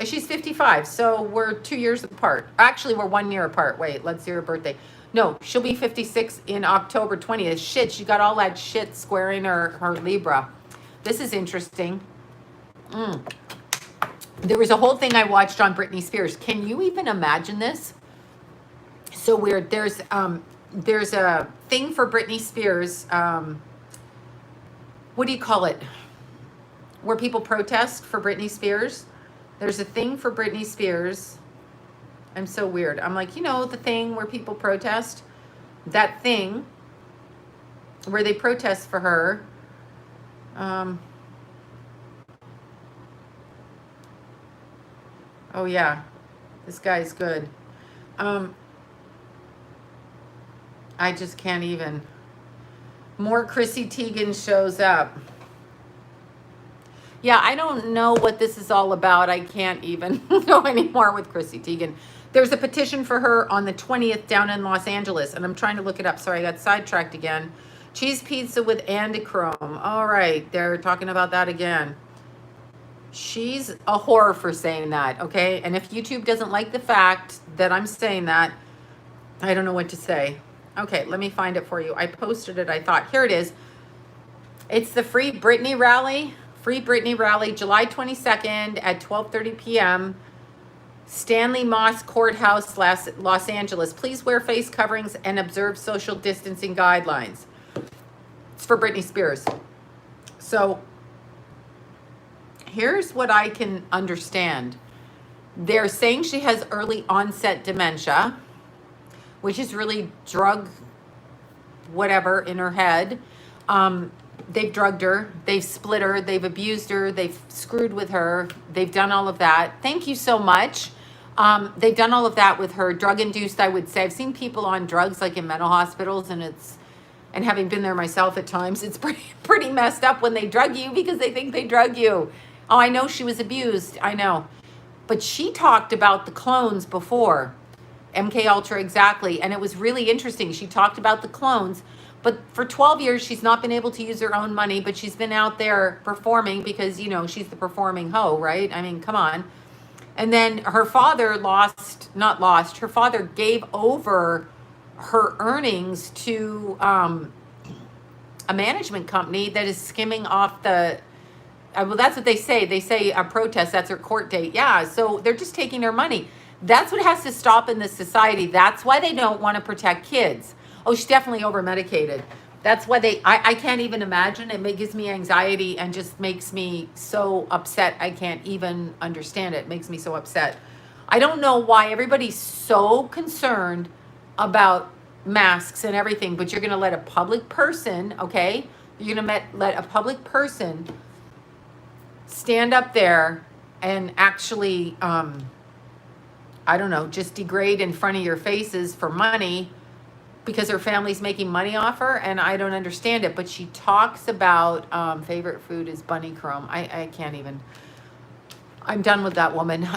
Speaker 1: She's 55, so we're 2 years apart. Actually, we're 1 year apart. Wait, let's see her birthday. No, she'll be 56 in October 20th. Shit, she got all that shit squaring her Libra. This is interesting. There was a whole thing I watched on Britney Spears. Can you even imagine this? So weird. There's a thing for Britney Spears. What do you call it? Where people protest for Britney Spears. There's a thing for Britney Spears. I'm so weird. I'm like, the thing where people protest. That thing where they protest for her. Oh, yeah. This guy's good. I just can't even. More Chrissy Teigen shows up. Yeah, I don't know what this is all about. I can't even go anymore with Chrissy Teigen. There's a petition for her on the 20th down in Los Angeles, and I'm trying to look it up. Sorry, I got sidetracked again. Cheese pizza with Andichrome. All right, they're talking about that again. She's a whore for saying that, okay? And if YouTube doesn't like the fact that I'm saying that, I don't know what to say. Okay, let me find it for you. I posted it, I thought. Here it is. It's the Free Britney Rally. Free Britney Rally, July 22nd at 12:30 p.m. Stanley Moss Courthouse, Los Angeles. Please wear face coverings and observe social distancing guidelines. It's for Britney Spears. So here's what I can understand. They're saying she has early onset dementia, which is really drug whatever in her head. They've drugged her, they've split her, they've abused her, they've screwed with her, they've done all of that. Thank you so much. They've done all of that with her, drug induced, I would say. I've seen people on drugs like in mental hospitals, and having been there myself at times, it's pretty messed up when they drug you because they think they drug you. Oh, I know she was abused, I know. But she talked about the clones before, MK Ultra exactly, and it was really interesting. She talked about the clones, but for 12 years she's not been able to use her own money, but she's been out there performing because, you know, she's the performing hoe, right? I mean, come on. And then her father her father gave over her earnings to a management company that is skimming off the, well, that's what they say. They say a protest, that's her court date. Yeah, so they're just taking her money. That's what has to stop in this society. That's why they don't want to protect kids. Oh, she's definitely over medicated. That's why I can't even imagine. It gives me anxiety and just makes me so upset. I can't even understand it. It makes me so upset. I don't know why everybody's so concerned about masks and everything, but you're going to let a public person, okay? You're going to let a public person stand up there and actually, I don't know, just degrade in front of your faces for money because her family's making money off her, and I don't understand it. But she talks about favorite food is bunny chrome. I can't even. I'm done with that woman.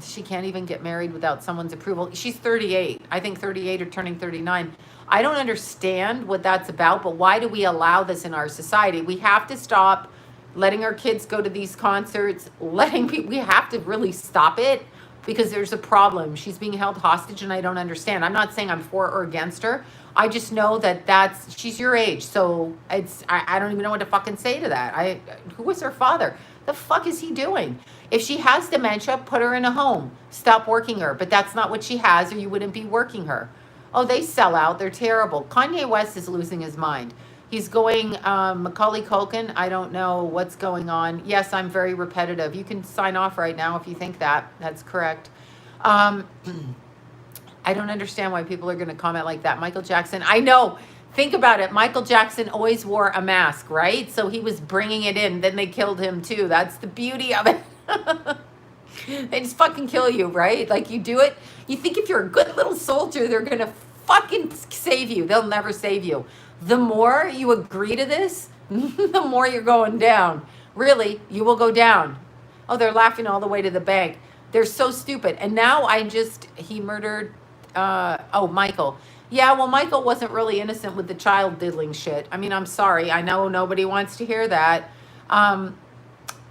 Speaker 1: She can't even get married without someone's approval. She's 38. I think 38 or turning 39. I don't understand what that's about, but why do we allow this in our society? We have to stop letting our kids go to these concerts, we have to really stop it because there's a problem. She's being held hostage and I don't understand. I'm not saying I'm for or against her. I just know that she's your age. So I don't even know what to fucking say to that. Who was her father? The fuck is he doing? If she has dementia, put her in a home. Stop working her. But that's not what she has, or you wouldn't be working her. Oh, they sell out. They're terrible. Kanye West is losing his mind. He's going, Macaulay Culkin, I don't know what's going on. Yes, I'm very repetitive. You can sign off right now if you think that. That's correct. I don't understand why people are going to comment like that. Michael Jackson, I know. Think about it. Michael Jackson always wore a mask, right? So he was bringing it in. Then they killed him too. That's the beauty of it. They just fucking kill you, right? Like you do it. You think if you're a good little soldier, they're going to fucking save you. They'll never save you. The more you agree to this, the more you're going down. Really, you will go down. Oh, they're laughing all the way to the bank. They're so stupid. And now he murdered, Michael. Yeah, well, Michael wasn't really innocent with the child diddling shit. I mean, I'm sorry. I know nobody wants to hear that.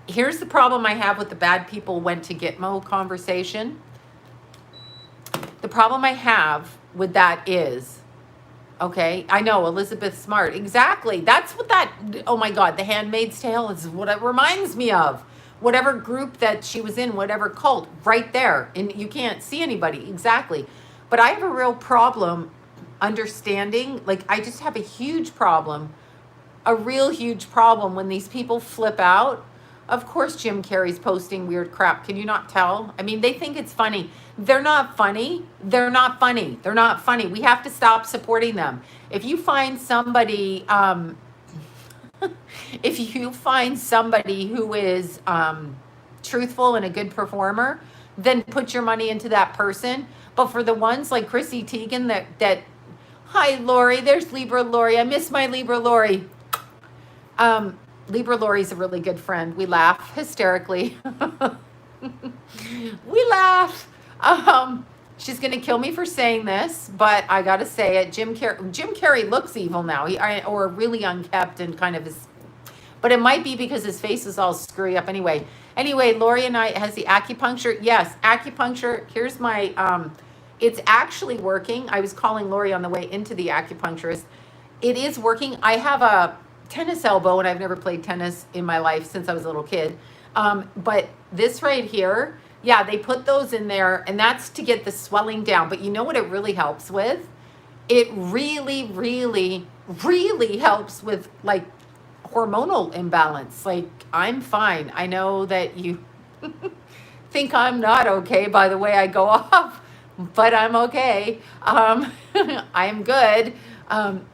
Speaker 1: Here's the problem I have with the bad people went to Gitmo conversation. The problem I have with that is, okay, I know, Elizabeth Smart. Exactly. That's what oh my God, The Handmaid's Tale is what it reminds me of. Whatever group that she was in, whatever cult, right there. And you can't see anybody. Exactly. But I have a real problem understanding, like I just have a huge problem, a real huge problem when these people flip out. Of course, Jim Carrey's posting weird crap. Can you not tell? I mean, they think it's funny. They're not funny. They're not funny. They're not funny. We have to stop supporting them. If you find somebody, if you find somebody who is truthful and a good performer, then put your money into that person. But for the ones like Chrissy Teigen that hi, Lori, there's Libra Lori. I miss my Libra Lori. Libra Lori's a really good friend. We laugh hysterically. We laugh. She's going to kill me for saying this, but I got to say it. Jim Carrey looks evil now, or really unkept and kind of is, but it might be because his face is all screwy up anyway. Anyway, Lori and I, has the acupuncture? Yes, acupuncture. Here's my, it's actually working. I was calling Lori on the way into the acupuncturist. It is working. I have a tennis elbow and I've never played tennis in my life since I was a little kid. But this right here, yeah, they put those in there and that's to get the swelling down. But you know what it really helps with? It really, really, really helps with like hormonal imbalance. Like I'm fine. I know that you think I'm not okay by the way I go off, but I'm okay. I'm good. Um,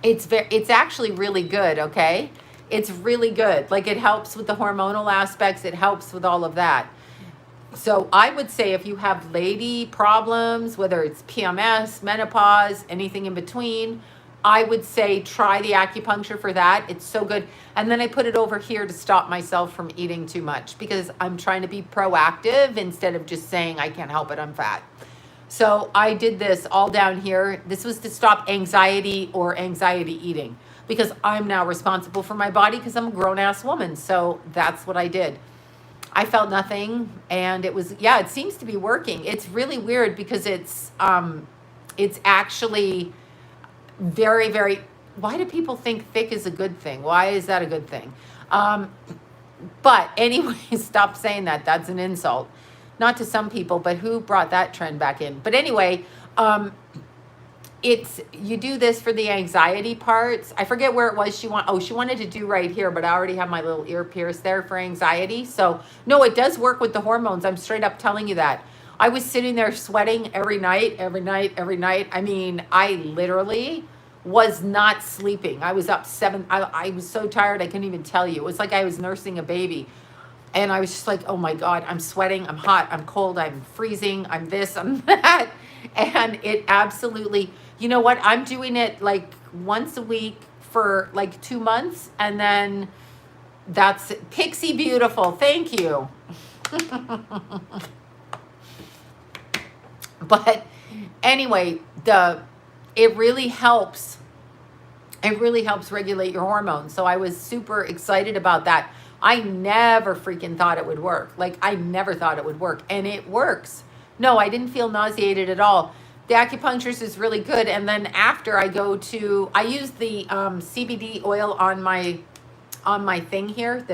Speaker 1: it's actually really good, okay? It's really good. Like it helps with the hormonal aspects, it helps with all of that. So I would say if you have lady problems, whether it's PMS, menopause, anything in between, I would say try the acupuncture for that. It's so good. And then I put it over here to stop myself from eating too much because I'm trying to be proactive instead of just saying I can't help it, I'm fat. So I did this all down here. This was to stop anxiety or anxiety eating because I'm now responsible for my body because I'm a grown ass woman. So that's what I did. I felt nothing and it was, yeah, it seems to be working. It's really weird because it's actually very, very, why do people think thick is a good thing? Why is that a good thing? But anyway, stop saying that. That's an insult. Not to some people, but who brought that trend back in? But anyway, it's, you do this for the anxiety parts. I forget where it was she wanted to do right here, but I already have my little ear pierced there for anxiety. So no, it does work with the hormones. I'm straight up telling you that. I was sitting there sweating every night, every night, every night. I mean, I literally was not sleeping. I was up I was so tired I couldn't even tell you. It was like I was nursing a baby. And I was just like, oh my God, I'm sweating, I'm hot, I'm cold, I'm freezing, I'm this, I'm that. And it absolutely, you know what? I'm doing it like once a week for like 2 months. And then that's it. Pixie Beautiful. Thank you. But anyway, it really helps. It really helps regulate your hormones. So I was super excited about that. I never freaking thought it would work. Like I never thought it would work, and it works. No, I didn't feel nauseated at all. The acupuncturist is really good. And then after I use the CBD oil on my thing here,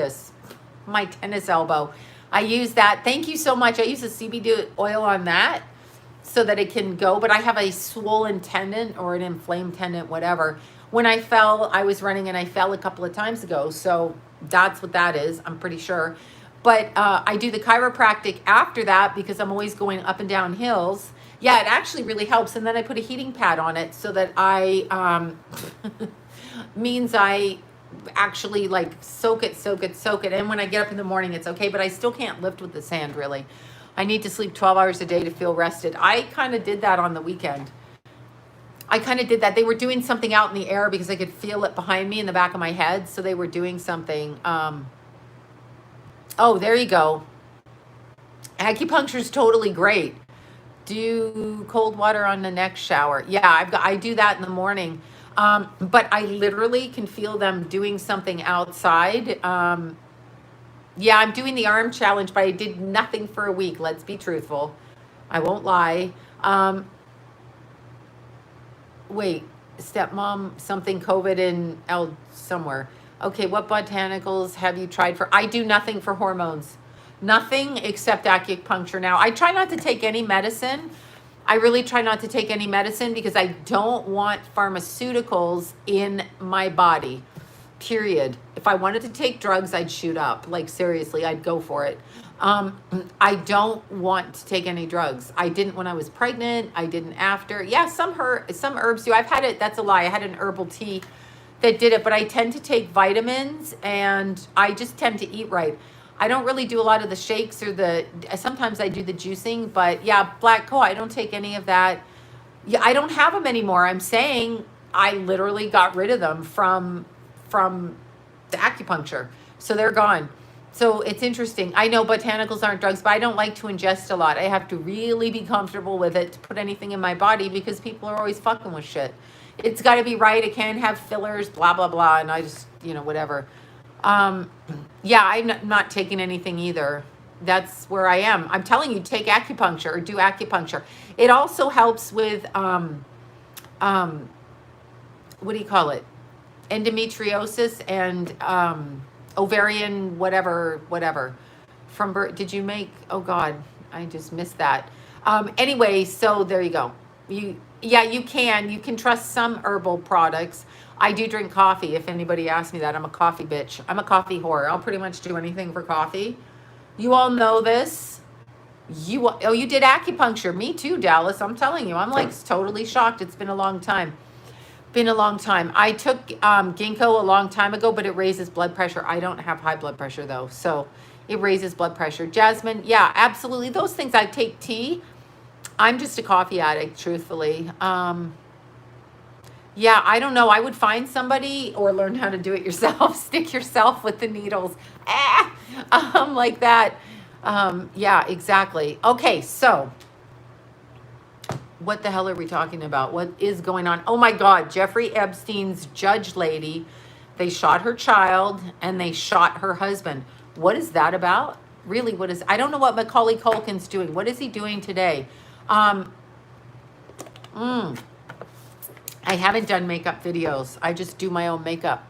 Speaker 1: my tennis elbow. I use that. Thank you so much. I use the CBD oil on that so that it can go, but I have a swollen tendon or an inflamed tendon, whatever. When I fell, I was running and I fell a couple of times ago. So that's what that is, I'm pretty sure. But I do the chiropractic after that because I'm always going up and down hills. Yeah, it actually really helps. And then I put a heating pad on it so that I, means I actually like soak it. And when I get up in the morning, it's okay, but I still can't lift with this hand really. I need to sleep 12 hours a day to feel rested. I kind of did that on the weekend. They were doing something out in the air because I could feel it behind me in the back of my head. So they were doing something. Oh, there you go. Acupuncture is totally great. Do cold water on the next shower. Yeah, I do that in the morning. But I literally can feel them doing something outside. Yeah, I'm doing the arm challenge, but I did nothing for a week. Let's be truthful. I won't lie. Wait, stepmom, something COVID in somewhere. Okay, what botanicals have you tried for? I do nothing for hormones. Nothing except acupuncture now. I try not to take any medicine. I really try not to take any medicine because I don't want pharmaceuticals in my body. Period. If I wanted to take drugs, I'd shoot up. Like seriously, I'd go for it. I don't want to take any drugs. I didn't when I was pregnant. I didn't after. Yeah, some herbs do. I've had it. That's a lie. I had an herbal tea that did it, but I tend to take vitamins and I just tend to eat right. I don't really do a lot of the shakes or sometimes I do the juicing, but yeah, black coa, I don't take any of that. Yeah, I don't have them anymore. I'm saying I literally got rid of them from the acupuncture. So they're gone. So it's interesting. I know botanicals aren't drugs, but I don't like to ingest a lot. I have to really be comfortable with it to put anything in my body because people are always fucking with shit. It's got to be right. It can't have fillers, blah, blah, blah. And I just, whatever. Yeah, I'm not taking anything either. That's where I am. I'm telling you, take acupuncture or do acupuncture. It also helps with, what do you call it? Endometriosis and ovarian whatever from birth. Did you make, oh God, I just missed that. Anyway, so there you go. You can trust some herbal products. I do drink coffee. If anybody asks me that, I'm a coffee bitch. I'm a coffee whore. I'll pretty much do anything for coffee. You all know this. You did acupuncture. Me too, Dallas. I'm telling you, I'm like totally shocked. It's been a long time. Been a long time. I took ginkgo a long time ago, but it raises blood pressure. I don't have high blood pressure though, so it raises blood pressure. Jasmine, yeah, absolutely. Those things. I take tea. I'm just a coffee addict, truthfully. Yeah, I don't know. I would find somebody or learn how to do it yourself. Stick yourself with the needles. Like that. Yeah, exactly. Okay, so what the hell are we talking about? What is going on? Oh my God, Jeffrey Epstein's judge lady. They shot her child and they shot her husband. What is that about? Really, what is, I don't know what Macaulay Culkin's doing. What is he doing today? I haven't done makeup videos. I just do my own makeup.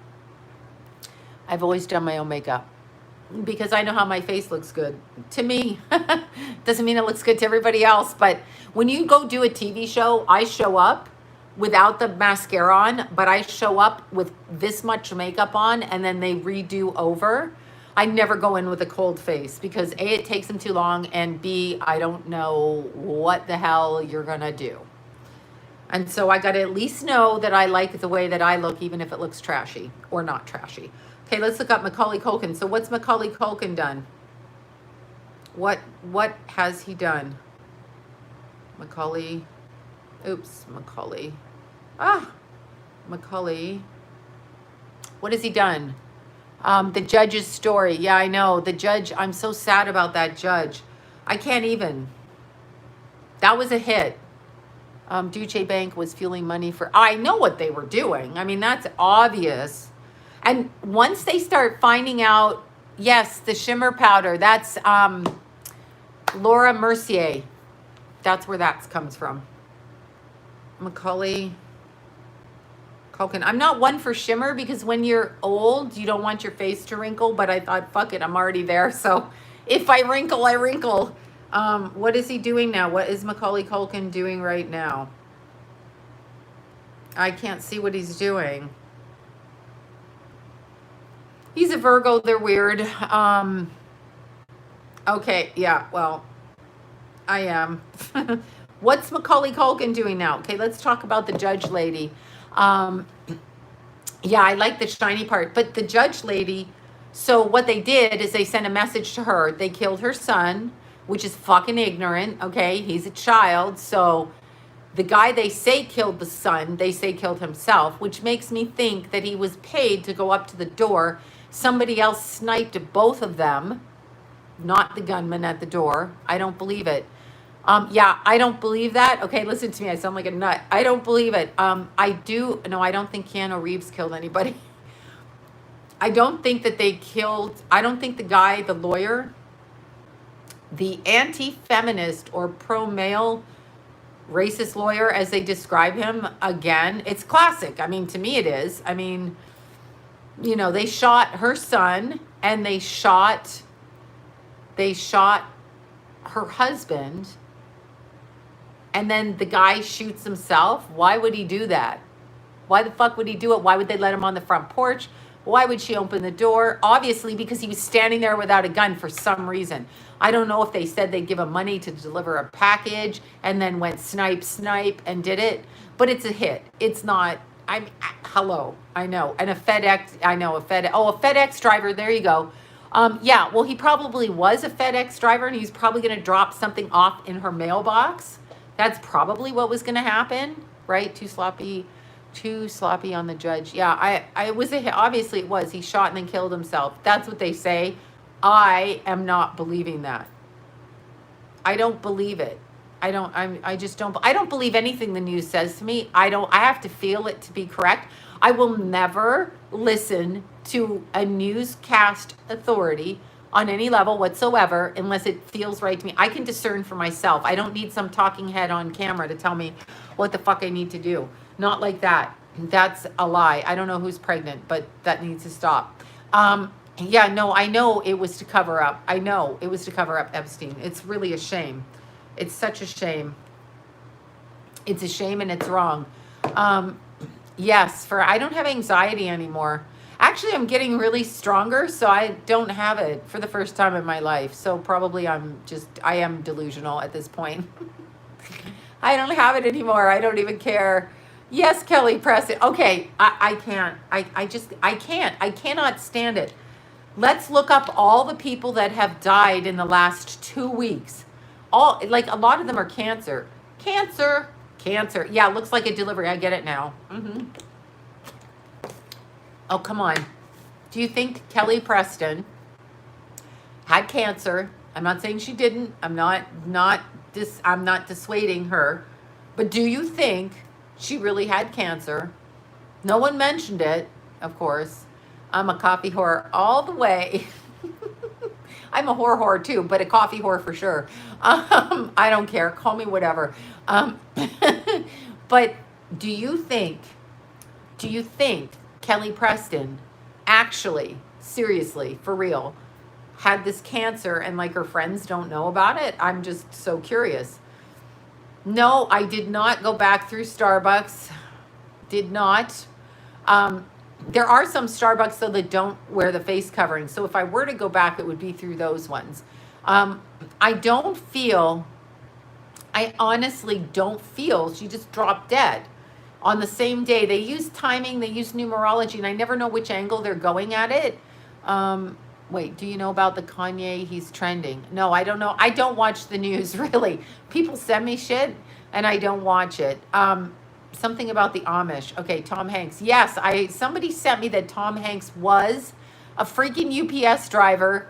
Speaker 1: I've always done my own makeup because I know how my face looks good to me. Doesn't mean it looks good to everybody else, but when you go do a TV show, I show up without the mascara on, but I show up with this much makeup on and then they redo over. I never go in with a cold face because A, it takes them too long, and B, I don't know what the hell you're gonna do. And so I gotta at least know that I like the way that I look, even if it looks trashy or not trashy. Okay, let's look up Macaulay Culkin. So what's Macaulay Culkin done? What has he done? Macaulay. Macaulay. Macaulay. What has he done? The judge's story. Yeah, I know. The judge, I'm so sad about that judge. I can't even. That was a hit. Deutsche Bank was fueling money for, I know what they were doing. I mean, that's obvious. And once they start finding out, yes, the shimmer powder, that's Laura Mercier. That's where that comes from. Macaulay Culkin. I'm not one for shimmer because when you're old, you don't want your face to wrinkle, but I thought, fuck it, I'm already there. So if I wrinkle, I wrinkle. What is he doing now? What is Macaulay Culkin doing right now? I can't see what he's doing. He's a Virgo. They're weird. Okay. Yeah. Well, I am. What's Macaulay Culkin doing now? Okay. Let's talk about the judge lady. Yeah, I like the shiny part, but the judge lady, so what they did is they sent a message to her. They killed her son, which is fucking ignorant. Okay. He's a child. So the guy they say killed the son, they say killed himself, which makes me think that he was paid to go up to the door. Somebody else sniped both of them, not the gunman at the door. I don't believe it. Yeah, I don't believe that. Okay, listen to me. I sound like a nut. I don't believe it. No, I don't think Keanu Reeves killed anybody. I don't think that they killed, I don't think the guy, the lawyer, the anti-feminist or pro-male racist lawyer, as they describe him, again, it's classic. I mean, to me it is. I mean, you know, they shot her son and they shot her husband, and then the guy shoots himself. Why would he do that? Why the fuck would he do it? Why would they let him on the front porch? Why would she open the door? Obviously, because he was standing there without a gun for some reason. I don't know if they said they'd give him money to deliver a package and then went snipe, and did it. But it's a hit. It's not, hello, I know. And a FedEx driver, there you go. Yeah, well, he probably was a FedEx driver and he's probably going to drop something off in her mailbox. That's probably what was going to happen, right? Too sloppy on the judge. Yeah, I was a hit. Obviously it was. He shot and then killed himself. That's what they say. I am not believing that. I don't believe it. I don't believe anything the news says to me. I have to feel it to be correct. I will never listen to a newscast authority on any level whatsoever unless it feels right to me. I can discern for myself. I don't need some talking head on camera to tell me what the fuck I need to do. Not like that. That's a lie. I don't know who's pregnant, but that needs to stop. Yeah, no, I know it was to cover up. I know it was to cover up Epstein. It's really a shame. It's such a shame. It's a shame and it's wrong. Yes, I don't have anxiety anymore. Actually, I'm getting really stronger, so I don't have it for the first time in my life. So probably I am delusional at this point. I don't have it anymore. I don't even care. Yes, Kelly Preston. Okay, I can't. I can't. I cannot stand it. Let's look up all the people that have died in the last 2 weeks. All, like, a lot of them are cancer. Cancer. Cancer. Yeah, it looks like a delivery. I get it now. Oh, come on. Do you think Kelly Preston had cancer? I'm not saying she didn't. I'm not dissuading her. But do you think she really had cancer? No one mentioned it, of course. I'm a coffee whore all the way. I'm a whore too, but a coffee whore for sure. I don't care. Call me whatever. But do you think Kelly Preston actually, seriously, for real, had this cancer and like her friends don't know about it? I'm just so curious. No, I did not go back through Starbucks. Did not. There are some Starbucks though that don't wear the face covering. So if I were to go back, it would be through those ones. I honestly don't feel she just dropped dead on the same day. They use timing, they use numerology, and I never know which angle they're going at it. Wait, do you know about the Kanye? He's trending. No, I don't know. I don't watch the news, really. People send me shit, and I don't watch it. Something about the Amish. Okay, Tom Hanks. Yes, somebody sent me that Tom Hanks was a freaking UPS driver.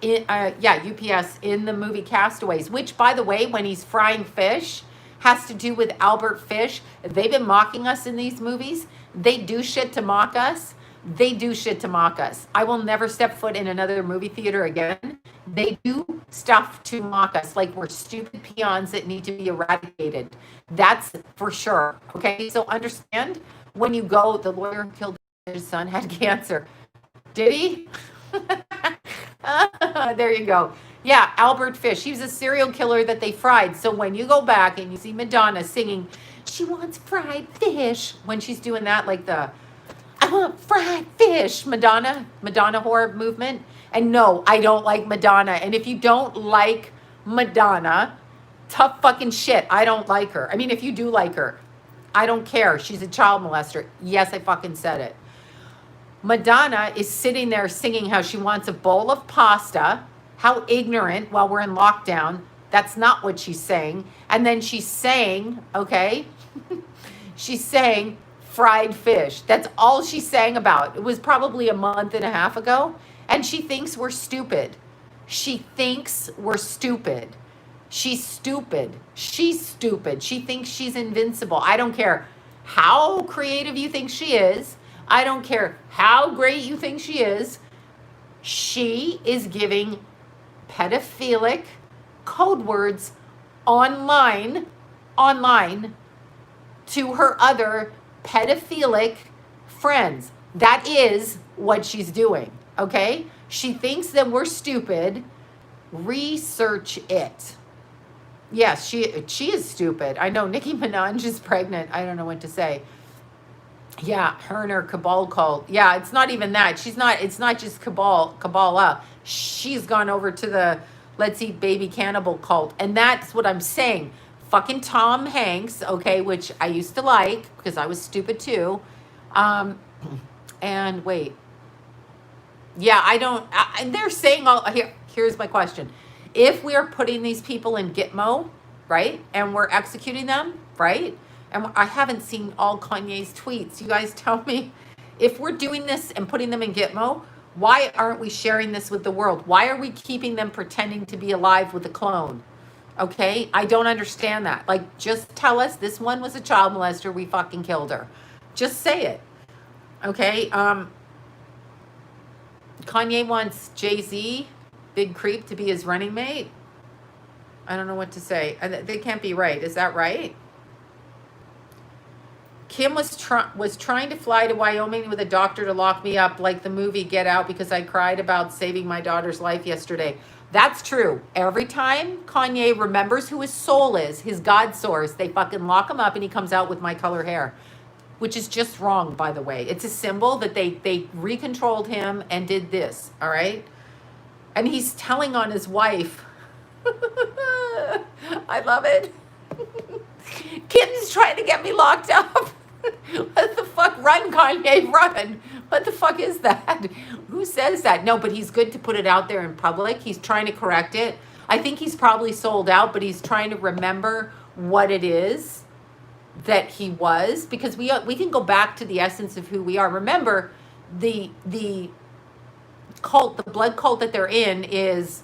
Speaker 1: UPS in the movie Castaways, which, by the way, when he's frying fish, has to do with Albert Fish. They've been mocking us in these movies. They do shit to mock us. They do shit to mock us. I will never step foot in another movie theater again. They do stuff to mock us like we're stupid peons that need to be eradicated. That's for sure. Okay, so understand when you go, the lawyer who killed his son had cancer. Did he? There you go. Yeah, Albert Fish. He was a serial killer that they fried. So when you go back and you see Madonna singing, she wants fried fish, when she's doing that, like the I want fried fish, Madonna horror movement. And no, I don't like Madonna. And if you don't like Madonna, tough fucking shit. I don't like her. I mean, if you do like her, I don't care. She's a child molester. Yes, I fucking said it. Madonna is sitting there singing how she wants a bowl of pasta. How ignorant while we're in lockdown. That's not what she's saying. And then she's saying, okay, she's saying fried fish. That's all she's saying about. It was probably a month and a half ago. And she thinks we're stupid. She thinks we're stupid. She's stupid. She's stupid. She thinks she's invincible. I don't care how creative you think she is. I don't care how great you think she is. She is giving pedophilic code words online to her other pedophilic friends. That is what she's doing, okay? She thinks that we're stupid. Research it. Yes, she is stupid. I know Nicki Minaj is pregnant. I don't know what to say. Yeah, her and her cabal cult. Yeah, it's not even that. It's not just Kabbalah. She's gone over to the Let's Eat Baby Cannibal cult. And that's what I'm saying. Fucking Tom Hanks, okay, which I used to like because I was stupid too. And wait. Yeah, and they're saying here's my question. If we are putting these people in Gitmo, right, and we're executing them, right, and I haven't seen all Kanye's tweets. You guys tell me, if we're doing this and putting them in Gitmo, why aren't we sharing this with the world? Why are we keeping them pretending to be alive with a clone? Okay, I don't understand that. Like, just tell us this one was a child molester. We fucking killed her. Just say it. Okay. Kanye wants Jay-Z, Big Creep, to be his running mate. I don't know what to say. They can't be right. Is that right? Kim was trying to fly to Wyoming with a doctor to lock me up like the movie Get Out because I cried about saving my daughter's life yesterday. That's true. Every time Kanye remembers who his soul is, his God source, they fucking lock him up and he comes out with my color hair. which is just wrong, by the way. It's a symbol that they recontrolled him and did this, all right? And he's telling on his wife. I love it. Kim's trying to get me locked up. What the fuck? Run, Kanye, run. What the fuck is that? Who says that? No, but he's good to put it out there in public. He's trying to correct it. I think he's probably sold out, but he's trying to remember what it is that he was, because we can go back to the essence of who we are. Remember, the cult, the blood cult that they're in is,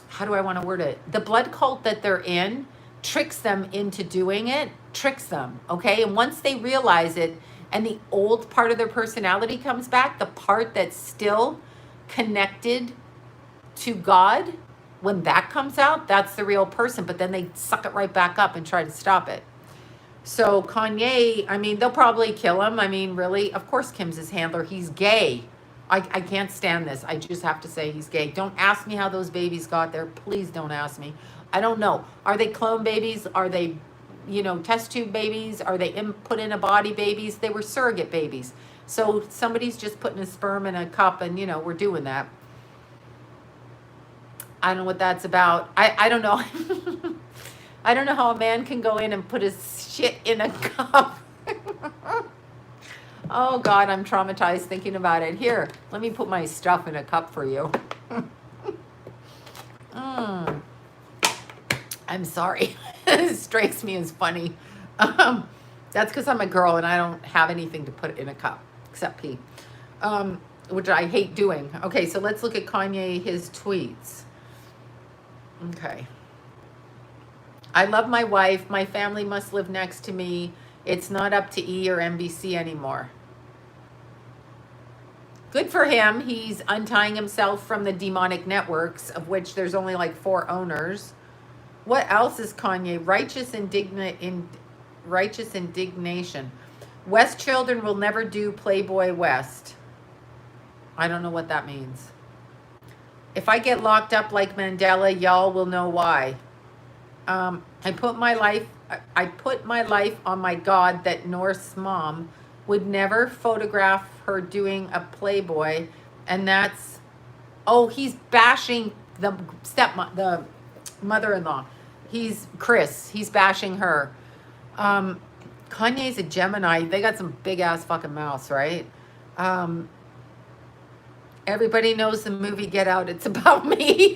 Speaker 1: how do I want to word it? The blood cult that they're in tricks them into doing it, tricks them, okay? And once they realize it and the old part of their personality comes back, the part that's still connected to God, when that comes out, that's the real person. But then they suck it right back up and try to stop it. So Kanye, I mean, they'll probably kill him. I mean, really, of course Kim's his handler. He's gay. I can't stand this. I just have to say he's gay. Don't ask me how those babies got there. Please don't ask me. I don't know. Are they clone babies? Are they, test tube babies? Are they put in a body babies? They were surrogate babies. So somebody's just putting a sperm in a cup and, we're doing that. I don't know what that's about. I don't know. I don't know how a man can go in and put his shit in a cup. Oh, God, I'm traumatized thinking about it. Here, let me put my stuff in a cup for you. I'm sorry. This strikes me as funny. That's because I'm a girl and I don't have anything to put in a cup except pee, which I hate doing. Okay, so let's look at Kanye, his tweets. Okay. I love my wife. My family must live next to me. It's not up to E or NBC anymore. Good for him. He's untying himself from the demonic networks, of which there's only like 4 owners. What else is Kanye? Righteous indignation. West children will never do Playboy West. I don't know what that means. If I get locked up like Mandela, y'all will know why. I put my life on my God that North's mom would never photograph her doing a Playboy, and that's, he's bashing the mother-in-law. He's bashing her. Kanye's a Gemini. They got some big ass fucking mouths, right? Everybody knows the movie Get Out. It's about me.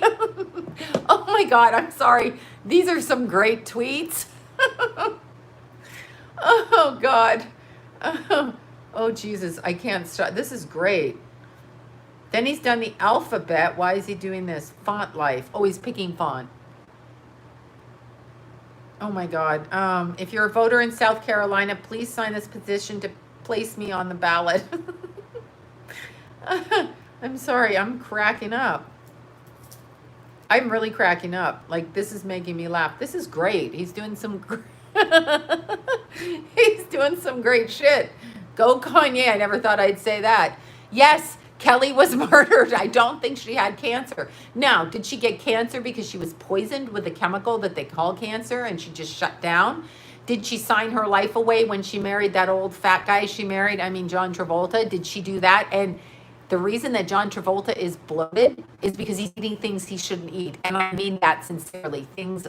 Speaker 1: Oh my God, I'm sorry. These are some great tweets. Oh God. Oh Jesus, I can't stop. This is great. Then he's done the alphabet. Why is he doing this? Font life. Oh, he's picking font. Oh my God. If you're a voter in South Carolina, please sign this petition to place me on the ballot. I'm sorry, I'm cracking up. I'm really cracking up. Like, this is making me laugh. This is great. He's doing some he's doing some great shit. Go Kanye. I never thought I'd say that. Yes, Kelly was murdered. I don't think she had cancer. Now, did she get cancer because she was poisoned with a chemical that they call cancer and she just shut down? Did she sign her life away when she married that old fat guy she married? I mean, John Travolta. Did she do that? And the reason that John Travolta is bloated is because he's eating things he shouldn't eat. And I mean that sincerely. Things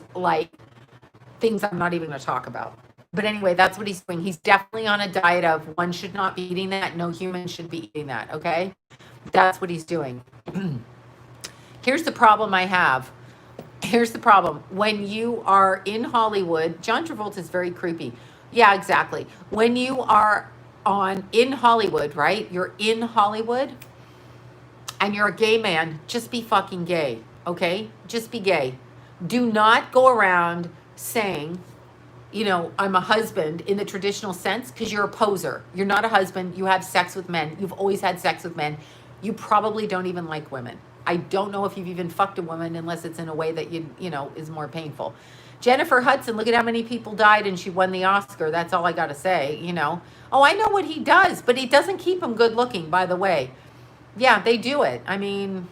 Speaker 1: I'm not even going to talk about. But anyway, that's what he's doing. He's definitely on a diet of one should not be eating that. No human should be eating that. Okay? That's what he's doing. Here's the problem I have. Here's the problem. When you are in Hollywood, John Travolta is very creepy. Yeah, exactly. When you are in Hollywood, right? You're in Hollywood and you're a gay man, just be fucking gay, okay? Just be gay. Do not go around saying, I'm a husband in the traditional sense, because you're a poser. You're not a husband. You have sex with men. You've always had sex with men. You probably don't even like women. I don't know if you've even fucked a woman unless it's in a way that is more painful. Jennifer Hudson, look at how many people died and she won the Oscar. That's all I got to say, Oh, I know what he does, but it doesn't keep him good looking, by the way. Yeah, they do it. I mean,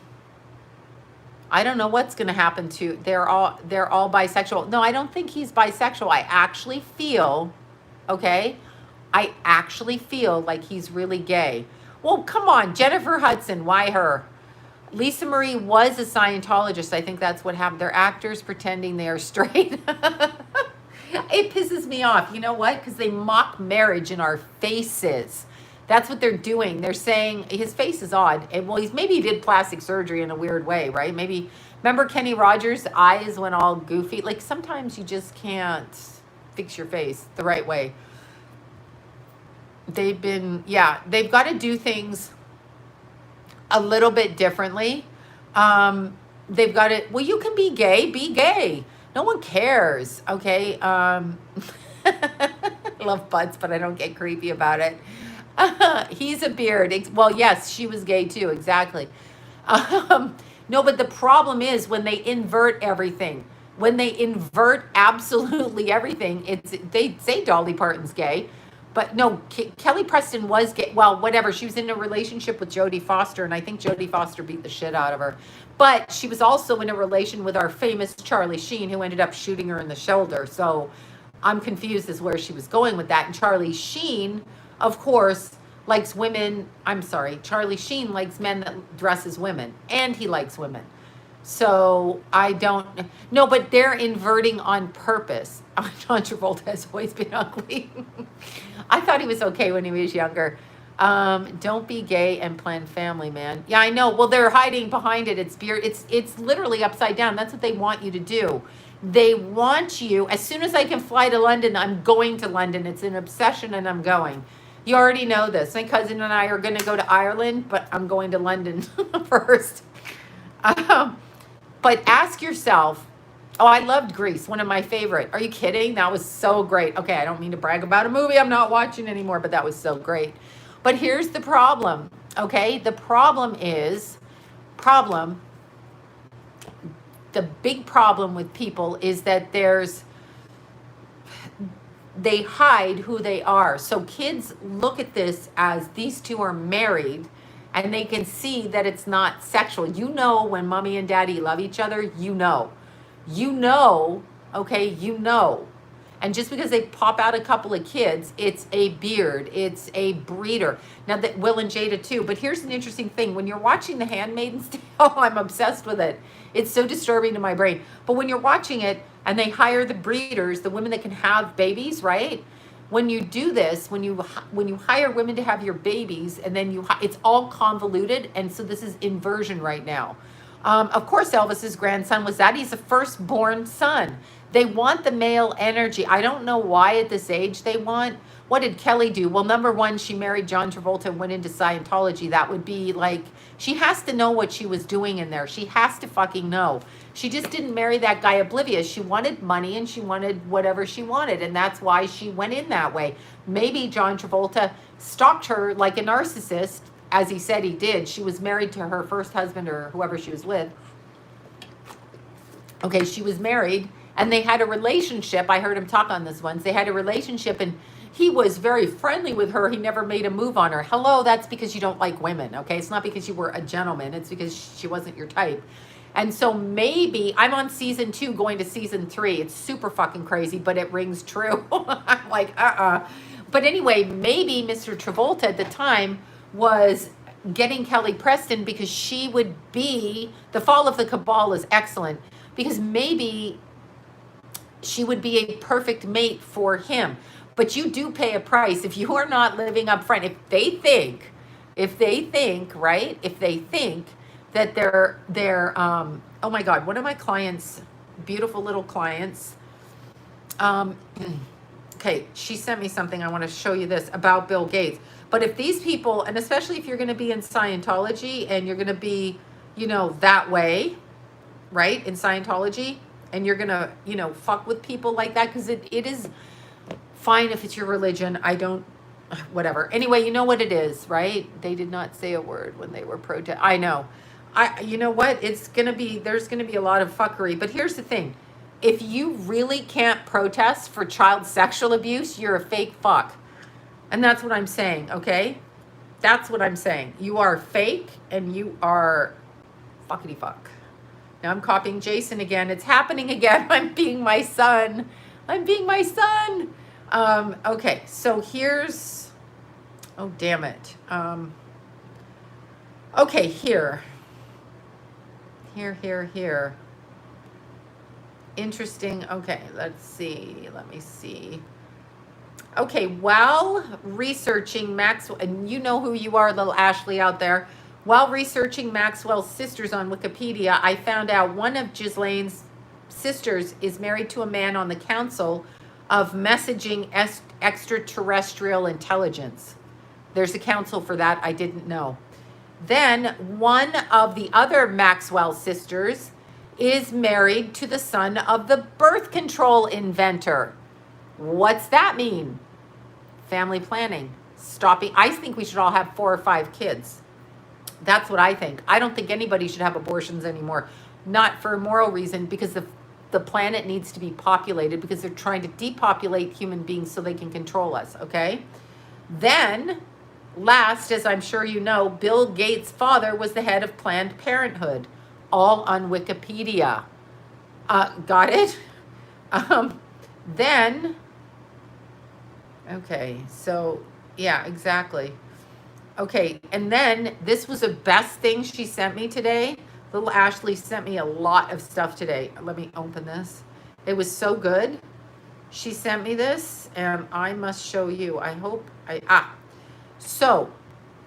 Speaker 1: I don't know what's going to happen to, they're all bisexual. No, I don't think he's bisexual. I actually feel okay? I actually feel like he's really gay. Well, come on, Jennifer Hudson, why her? Lisa Marie was a Scientologist. I think that's what happened. They're actors pretending they are straight. It pisses me off. You know what? Because they mock marriage in our faces. That's what they're doing. They're saying his face is odd. And well, maybe he did plastic surgery in a weird way, right? Maybe remember Kenny Rogers' eyes went all goofy. Like sometimes you just can't fix your face the right way. They've got to do things a little bit differently. They've got it. Well, you can be gay. Be gay. No one cares. Okay. I love butts, but I don't get creepy about it. He's a beard. Well, yes, she was gay too. Exactly. No, but the problem is when they invert everything. When they invert absolutely everything, they say Dolly Parton's gay. But no, Kelly Preston was gay. Well, whatever. She was in a relationship with Jodie Foster, and I think Jodie Foster beat the shit out of her. But she was also in a relation with our famous Charlie Sheen, who ended up shooting her in the shoulder. So I'm confused as where she was going with that. And Charlie Sheen, of course, likes women. I'm sorry. Charlie Sheen likes men that dress as women, and he likes women. So I don't no, but they're inverting on purpose. John Travolta has always been ugly. I thought he was okay when he was younger. Don't be gay and plan family, man. Yeah, I know. Well, they're hiding behind it. It's literally upside down. That's what they want you to do. They want you, as soon as I can fly to London, I'm going to London. It's an obsession and I'm going. You already know this. My cousin and I are going to go to Ireland, but I'm going to London first. But ask yourself, oh, I loved Grease, one of my favorite. Are you kidding? That was so great. Okay, I don't mean to brag about a movie I'm not watching anymore, but that was so great. But here's the problem, okay? The big problem with people is that they hide who they are. So kids look at this as these two are married and they can see that it's not sexual. You know, when mommy and daddy love each other, you know, okay, you know. And just because they pop out a couple of kids, it's a beard, it's a breeder. Now that Will and Jada too, but here's an interesting thing. When you're watching The Handmaid's Tale, I'm obsessed with it. It's so disturbing to my brain. But when you're watching it and they hire the breeders, the women that can have babies, right? When you do this, when you hire women to have your babies, and then it's all convoluted, and so this is inversion right now. Of course, Elvis's grandson was that. He's the firstborn son. They want the male energy. I don't know why at this age they want. What did Kelly do? Well, number one, she married John Travolta and went into Scientology. That would be like, she has to know what she was doing in there. She has to fucking know. She just didn't marry that guy oblivious. She wanted money and she wanted whatever she wanted. And that's why she went in that way. Maybe John Travolta stalked her like a narcissist, as he said he did. She was married to her first husband or whoever she was with. Okay, she was married and they had a relationship. I heard him talk on this once. They had a relationship and he was very friendly with her. He never made a move on her. Hello, that's because you don't like women, okay? It's not because you were a gentleman. It's because she wasn't your type. And so maybe, I'm on season 2 going to season 3. It's super fucking crazy, but it rings true. I'm like, But anyway, maybe Mr. Travolta at the time was getting Kelly Preston because she would be, The Fall of the Cabal is excellent, because maybe she would be a perfect mate for him. But you do pay a price if you are not living up front. If they think, right? If they think that they're oh my God, one of my clients, beautiful little clients, okay, she sent me something. I want to show you this about Bill Gates. But if these people, and especially if you're going to be in Scientology and you're going to be, that way, right, in Scientology, and you're going to, fuck with people like that, because it is fine if it's your religion. I don't, whatever. Anyway, you know what it is, right? They did not say a word when they were I know. You know what? There's going to be a lot of fuckery. But here's the thing. If you really can't protest for child sexual abuse, you're a fake fuck. And that's what I'm saying, okay? That's what I'm saying. You are fake and you are fuckity fuck. Now I'm copying Jason again. It's happening again. I'm being my son. Okay, so here's, oh, damn it. Okay, here. Interesting. Okay, let's see. Let me see. Okay, while researching Maxwell, and you know who you are, little Ashley out there. While researching Maxwell's sisters on Wikipedia, I found out one of Ghislaine's sisters is married to a man on the Council of Messaging Extraterrestrial Intelligence. There's a council for that. I didn't know. Then one of the other Maxwell sisters is married to the son of the birth control inventor. What's that mean? Family planning. Stopping. I think we should all have 4 or 5 kids. That's what I think. I don't think anybody should have abortions anymore. Not for a moral reason, because the planet needs to be populated, because they're trying to depopulate human beings so they can control us, okay? Then, last, as I'm sure you know, Bill Gates' father was the head of Planned Parenthood. All on Wikipedia. Got it? Then, okay, so, yeah, exactly. Okay, and then this was the best thing she sent me today. Little Ashley sent me a lot of stuff today. Let me open this. It was so good. She sent me this, and I must show you. I hope so,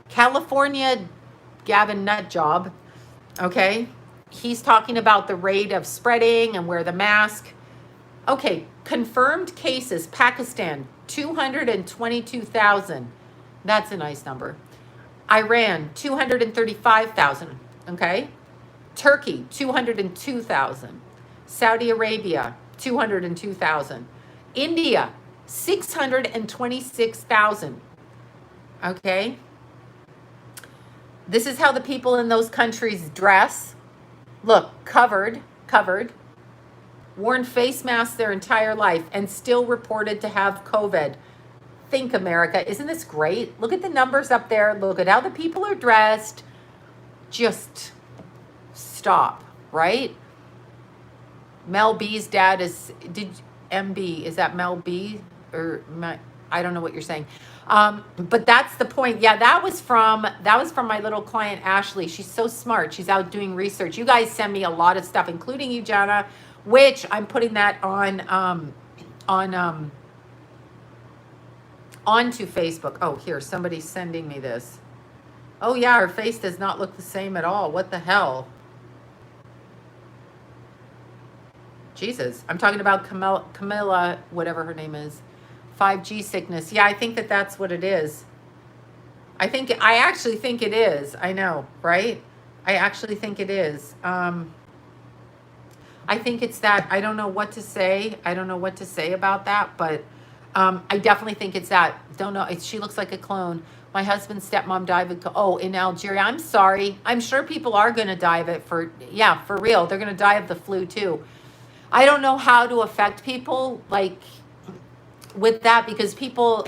Speaker 1: California Gavin Nutjob, okay? He's talking about the rate of spreading and wear the mask. Okay, confirmed cases, Pakistan, 222,000. That's a nice number. Iran, 235,000, okay? Turkey, 202,000. Saudi Arabia, 202,000. India, 626,000, okay? This is how the people in those countries dress. Look, covered, worn face masks their entire life, and still reported to have COVID. Think, America, isn't this great? Look at the numbers up there. Look at how the people are dressed. Just stop, right? Mel B's dad is, is that Mel B? Or I don't know what you're saying. But that's the point. Yeah, that was from my little client, Ashley. She's so smart. She's out doing research. You guys send me a lot of stuff, including you, Jana, which I'm putting that onto Facebook. Oh, here, somebody's sending me this. Oh yeah, her face does not look the same at all. What the hell? Jesus, I'm talking about Camilla, whatever her name is. 5G sickness. Yeah, I think that's what it is. I actually think it is. I know, right? I actually think it is. I think it's that. I don't know what to say. I don't know what to say about that, but I definitely think it's that. Don't know. She looks like a clone. My husband's stepmom died of in Algeria. I'm sorry. I'm sure people are going to die of it for real. They're going to die of the flu too. I don't know how to affect people like with that, because people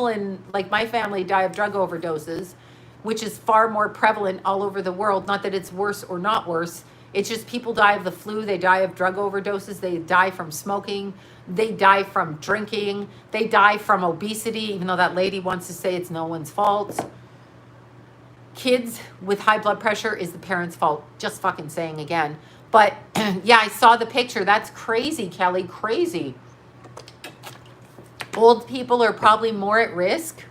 Speaker 1: in like my family die of drug overdoses, which is far more prevalent all over the world. Not that it's worse or not worse. It's just people die of the flu. They die of drug overdoses. They die from smoking. They die from drinking. They die from obesity, even though that lady wants to say it's no one's fault. Kids with high blood pressure is the parents' fault. Just fucking saying again. But yeah, I saw the picture. That's crazy, Kelly. Crazy. Old people are probably more at risk.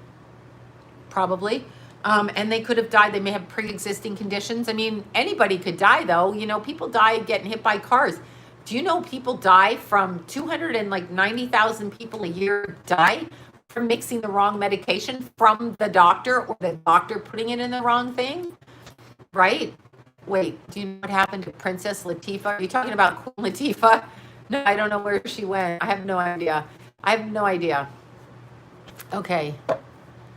Speaker 1: Probably. And they could have died. They may have pre-existing conditions. I mean, anybody could die, though. You know, people die getting hit by cars. Do you know people die from 290,000 people a year die from mixing the wrong medication from the doctor, or the doctor putting it in the wrong thing? Right? Wait, do you know what happened to Princess Latifah? Are you talking about Queen Latifah? No, I don't know where she went. I have no idea. Okay.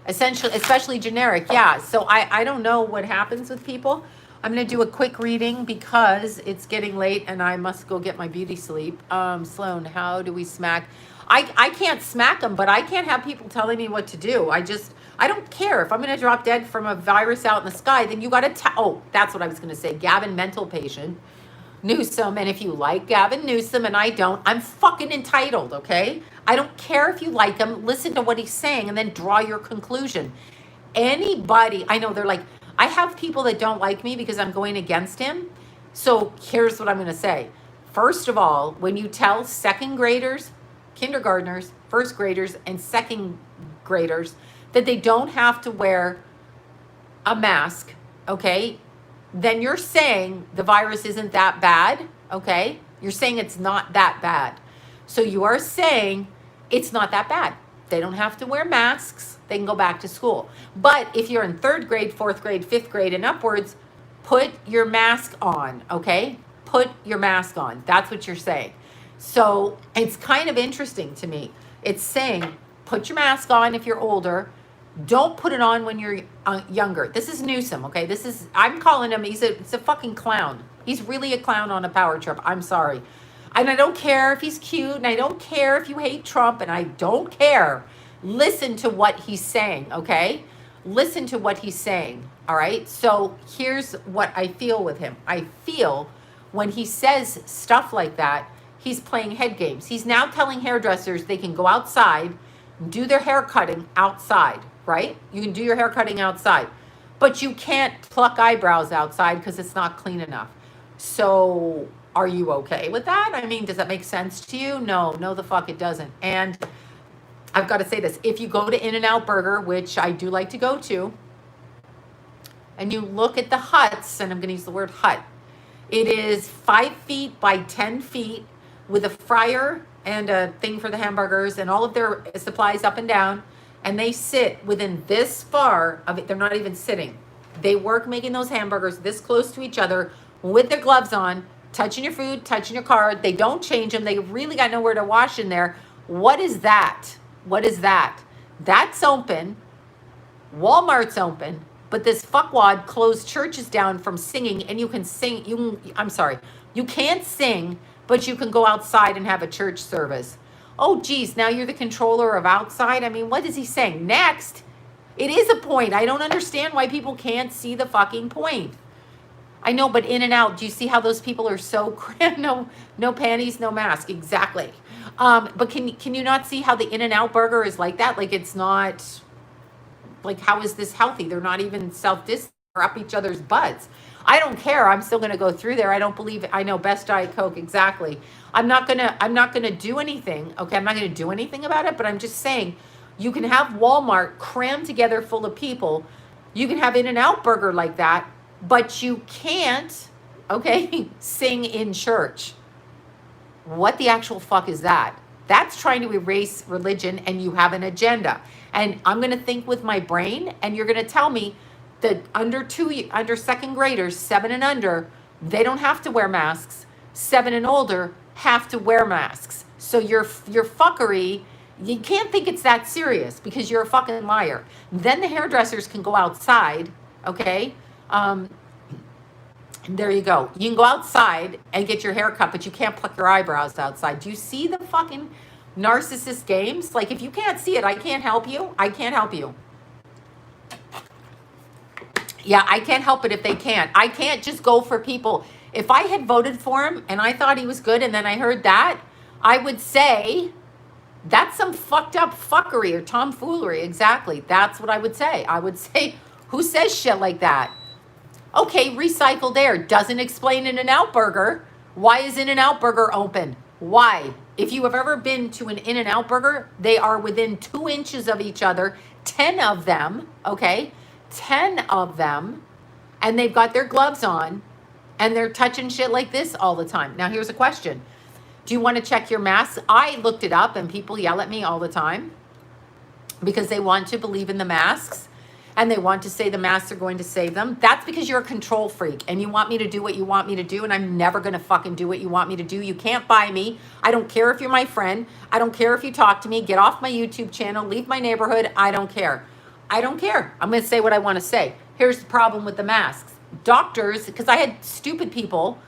Speaker 1: Essentially, especially generic. Yeah. So I don't know what happens with people. I'm going to do a quick reading because it's getting late and I must go get my beauty sleep. Sloan, how do we smack? I can't smack them, but I can't have people telling me what to do. I don't care. If I'm going to drop dead from a virus out in the sky, then you got to that's what I was going to say. Gavin, mental patient. Newsom. And if you like Gavin Newsom and I don't, I'm fucking entitled, okay? I don't care if you like him. Listen to what he's saying and then draw your conclusion. Anybody, I know they're like, I have people that don't like me because I'm going against him. So here's what I'm going to say. First of all, when you tell second graders, kindergartners, first graders, and second graders that they don't have to wear a mask, okay, then you're saying the virus isn't that bad, okay? You're saying it's not that bad. So you are saying it's not that bad. They don't have to wear masks. They can go back to school. But if you're in third grade, fourth grade, fifth grade, and upwards, put your mask on, okay? Put your mask on. That's what you're saying. So it's kind of interesting to me. It's saying put your mask on if you're older. Don't put it on when you're younger. This is Newsom, okay? This is, I'm calling him, it's a fucking clown. He's really a clown on a power trip. I'm sorry. And I don't care if he's cute, and I don't care if you hate Trump, and I don't care. Listen to what he's saying, okay? Listen to what he's saying, all right? So here's what I feel with him. I feel when he says stuff like that, he's playing head games. He's now telling hairdressers they can go outside, do their hair cutting outside, right? You can do your hair cutting outside, but you can't pluck eyebrows outside because it's not clean enough. So are you okay with that? I mean, does that make sense to you? No, the fuck it doesn't. And I've got to say this. If you go to In-N-Out Burger, which I do like to go to, and you look at the huts, and I'm going to use the word hut, it is 5 feet by 10 feet with a fryer and a thing for the hamburgers and all of their supplies up and down. And they sit within this far of it. They're not even sitting. They work making those hamburgers this close to each other with their gloves on, touching your food, touching your car. They don't change them. They really got nowhere to wash in there. What is that? What is that? That's open. Walmart's open. But this fuckwad closed churches down from singing, and you can sing. You can't sing, but you can go outside and have a church service. Oh, geez, now you're the controller of outside? I mean, what is he saying? Next, it is a point. I don't understand why people can't see the fucking point. I know, but In-N-Out, do you see how those people are so no panties, no mask? Exactly. But can you not see how the In-N-Out burger is like that? Like, it's not, like, how is this healthy? They're not even self-distancing or up each other's butts. I don't care. I'm still going to go through there. I don't believe it. I know, best Diet Coke. Exactly. I'm not going to do anything. Okay. I'm not going to do anything about it, but I'm just saying you can have Walmart crammed together full of people. You can have In-N-Out burger like that, but you can't, okay, sing in church. What the actual fuck is that? That's trying to erase religion, and you have an agenda. And I'm going to think with my brain, and you're going to tell me that under second graders, 7 and under, they don't have to wear masks. 7 and older have to wear masks. So your fuckery, you can't think it's that serious because you're a fucking liar. Then the hairdressers can go outside, okay? There you go. You can go outside and get your hair cut, but you can't pluck your eyebrows outside. Do you see the fucking narcissist games? Like, if you can't see it, I can't help you. I can't help you. Yeah, I can't help it if they can't. I can't just go for people. If I had voted for him and I thought he was good and then I heard that, I would say that's some fucked up fuckery or tomfoolery. Exactly. That's what I would say. I would say, who says shit like that? Okay, recycled air doesn't explain In-N-Out burger. Why is In-N-Out burger open? Why? If you have ever been to an In-N-Out burger, they are within 2 inches of each other, 10 of them, okay? 10 of them, and they've got their gloves on, and they're touching shit like this all the time. Now, here's a question. Do you want to check your mask? I looked it up, and people yell at me all the time because they want to believe in the masks, and they want to say the masks are going to save them. That's because you're a control freak, and you want me to do what you want me to do, and I'm never going to fucking do what you want me to do. You can't buy me. I don't care if you're my friend. I don't care if you talk to me. Get off my YouTube channel. Leave my neighborhood. I don't care. I don't care. I'm going to say what I want to say. Here's the problem with the masks. Doctors, because I had stupid people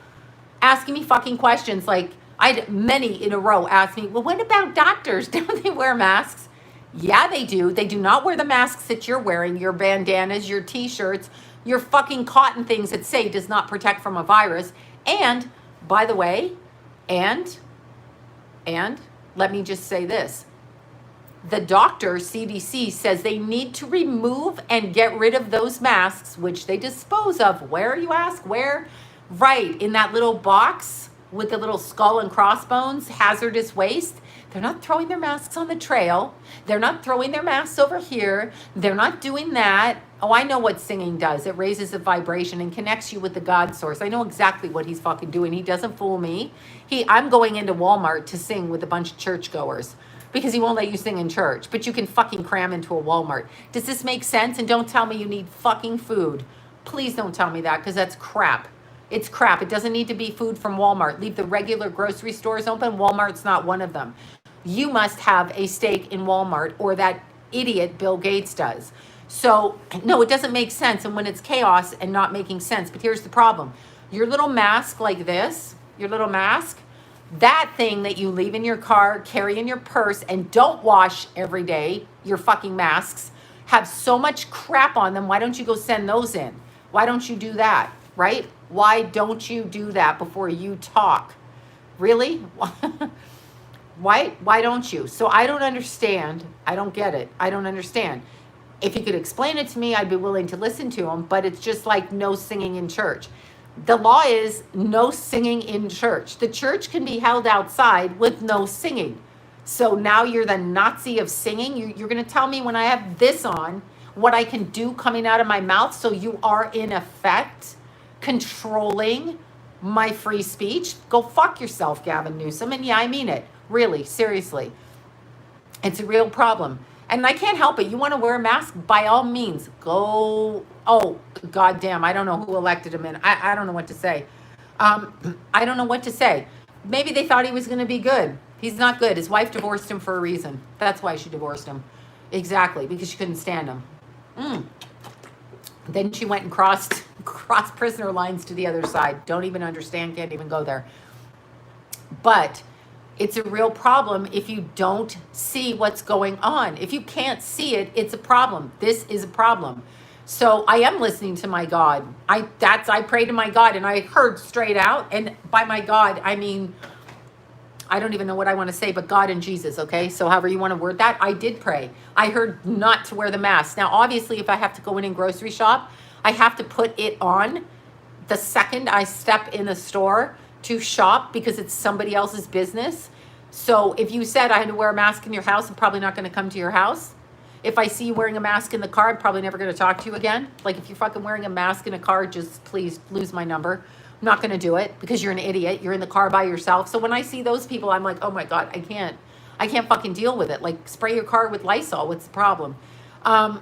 Speaker 1: asking me fucking questions. Like, I had many in a row ask me, well, what about doctors? Don't they wear masks? Yeah, they do. They do not wear the masks that you're wearing, your bandanas, your t-shirts, your fucking cotton things that say does not protect from a virus. And By the way, and, and let me just say this. The doctor, CDC, says they need to remove and get rid of those masks, which they dispose of. Where, you ask? Where? Right, in that little box with the little skull and crossbones, hazardous waste. They're not throwing their masks on the trail. They're not throwing their masks over here. They're not doing that. Oh, I know what singing does. It raises the vibration and connects you with the God source. I know exactly what he's fucking doing. He doesn't fool me. I'm going into Walmart to sing with a bunch of churchgoers because he won't let you sing in church, but you can fucking cram into a Walmart. Does this make sense? And don't tell me you need fucking food. Please don't tell me that, because that's crap. It's crap. It doesn't need to be food from Walmart. Leave the regular grocery stores open. Walmart's not one of them. You must have a stake in Walmart, or that idiot Bill Gates does. So, no, it doesn't make sense. And when it's chaos and not making sense, but here's the problem. Your little mask like this, your little mask, that thing that you leave in your car, carry in your purse, and don't wash every day, your fucking masks, have so much crap on them. Why don't you go send those in? Why don't you do that, right? Why don't you do that before you talk? Really? Why don't you? So I don't understand. I don't get it. I don't understand. If he could explain it to me, I'd be willing to listen to him, but it's just like no singing in church. The law is no singing in church. The church can be held outside with no singing. So now you're the Nazi of singing. You're going to tell me when I have this on what I can do coming out of my mouth. So you are in effect controlling my free speech. Go fuck yourself, Gavin Newsom. And yeah, I mean it. Really, seriously. It's a real problem. And I can't help it. You want to wear a mask? By all means, go. Oh, goddamn. I don't know who elected him in. I don't know what to say. I don't know what to say. Maybe they thought he was going to be good. He's not good. His wife divorced him for a reason. That's why she divorced him. Exactly, because she couldn't stand him. Then she went and crossed prisoner lines to the other side. Don't even understand, can't even go there. But it's a real problem if you don't see what's going on. If you can't see it, it's a problem. This is a problem. So I am listening to my God. I pray to my God, and I heard straight out. And by my God, I mean, I don't even know what I want to say, but God and Jesus, okay? So however you want to word that, I did pray. I heard not to wear the mask. Now, obviously, if I have to go in and grocery shop, I have to put it on the second I step in the store to shop, because it's somebody else's business. So if you said I had to wear a mask in your house, I'm probably not going to come to your house. If I see you wearing a mask in the car, I'm probably never going to talk to you again. Like, if you're fucking wearing a mask in a car, just please lose my number. I'm not going to do it, because you're an idiot. You're in the car by yourself. So when I see those people, I'm like, oh my God, I can't fucking deal with it. Like, spray your car with Lysol. What's the problem? I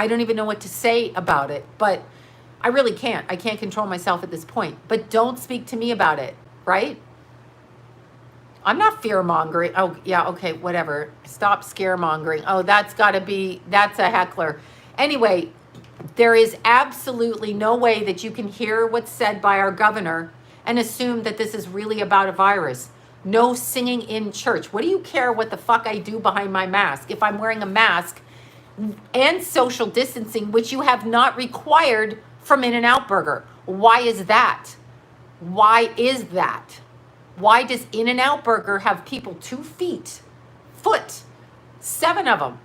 Speaker 1: don't even know what to say about it, but I really can't. I can't control myself at this point. But don't speak to me about it, right? I'm not fear-mongering. Oh, yeah, okay, whatever. Stop scaremongering. Oh, that's a heckler. Anyway, there is absolutely no way that you can hear what's said by our governor and assume that this is really about a virus. No singing in church. What do you care what the fuck I do behind my mask if I'm wearing a mask and social distancing, which you have not required from In-N-Out Burger? Why is that? Why is that? Why does In-N-Out Burger have people 2 foot, 7 of them,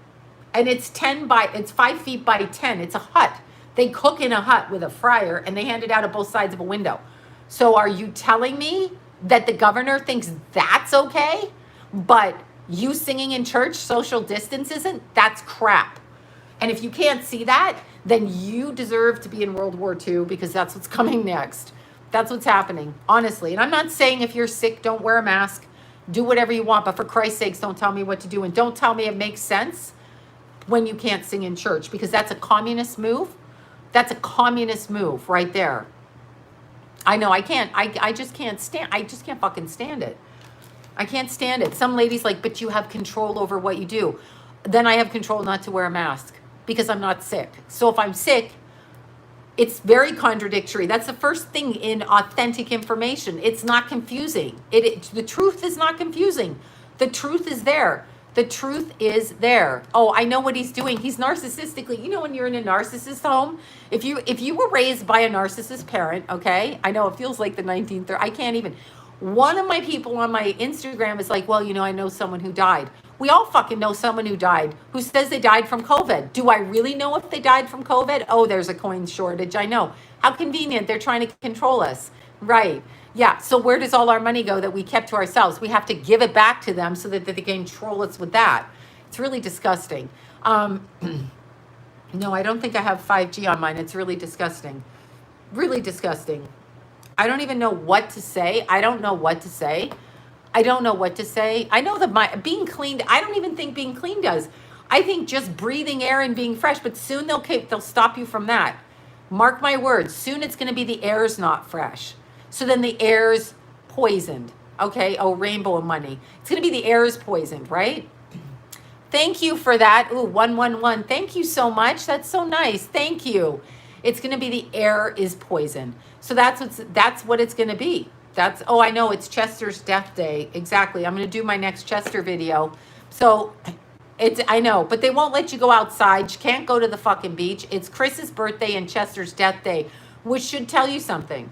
Speaker 1: and it's 5 feet by 10? It's a hut. They cook in a hut with a fryer, and they hand it out at both sides of a window. So are you telling me that the governor thinks that's okay, but you singing in church, social distance isn't? That's crap. And if you can't see that, then you deserve to be in World War II, because that's what's coming next. That's what's happening, honestly. And I'm not saying if you're sick, don't wear a mask. Do whatever you want. But for Christ's sakes, don't tell me what to do. And don't tell me it makes sense when you can't sing in church, because that's a communist move. That's a communist move right there. I know, I just can't fucking stand it. I can't stand it. Some ladies like, but you have control over what you do. Then I have control not to wear a mask because I'm not sick. So if I'm sick, it's very contradictory. That's the first thing in authentic information. It's not confusing. The truth is not confusing. The truth is there. The truth is there. Oh, I know what he's doing. He's narcissistically. You know, when you're in a narcissist home, if you were raised by a narcissist parent, okay? I know it feels like the 1930s. I can't even. One of my people on my Instagram is like, well, I know someone who died. We all fucking know someone who died, who says they died from COVID. Do I really know if they died from COVID? Oh, there's a coin shortage. I know. How convenient. They're trying to control us. Right. Yeah. So where does all our money go that we kept to ourselves? We have to give it back to them so that they can control us with that. It's really disgusting. No, I don't think I have 5G on mine. It's really disgusting. Really disgusting. I don't even know what to say. I don't know what to say. I don't know what to say. I know that being cleaned, I don't even think being clean does. I think just breathing air and being fresh, but soon they'll stop you from that. Mark my words, soon it's going to be the air's not fresh. So then the air's poisoned. Okay, oh, rainbow of money. It's going to be the air's poisoned, right? Thank you for that. Ooh, 111. Thank you so much. That's so nice. Thank you. It's going to be the air is poisoned. So that's what it's going to be. Oh, I know, it's Chester's death day. Exactly. I'm going to do my next Chester video. So I know, but they won't let you go outside. You can't go to the fucking beach. It's Chris's birthday and Chester's death day, which should tell you something.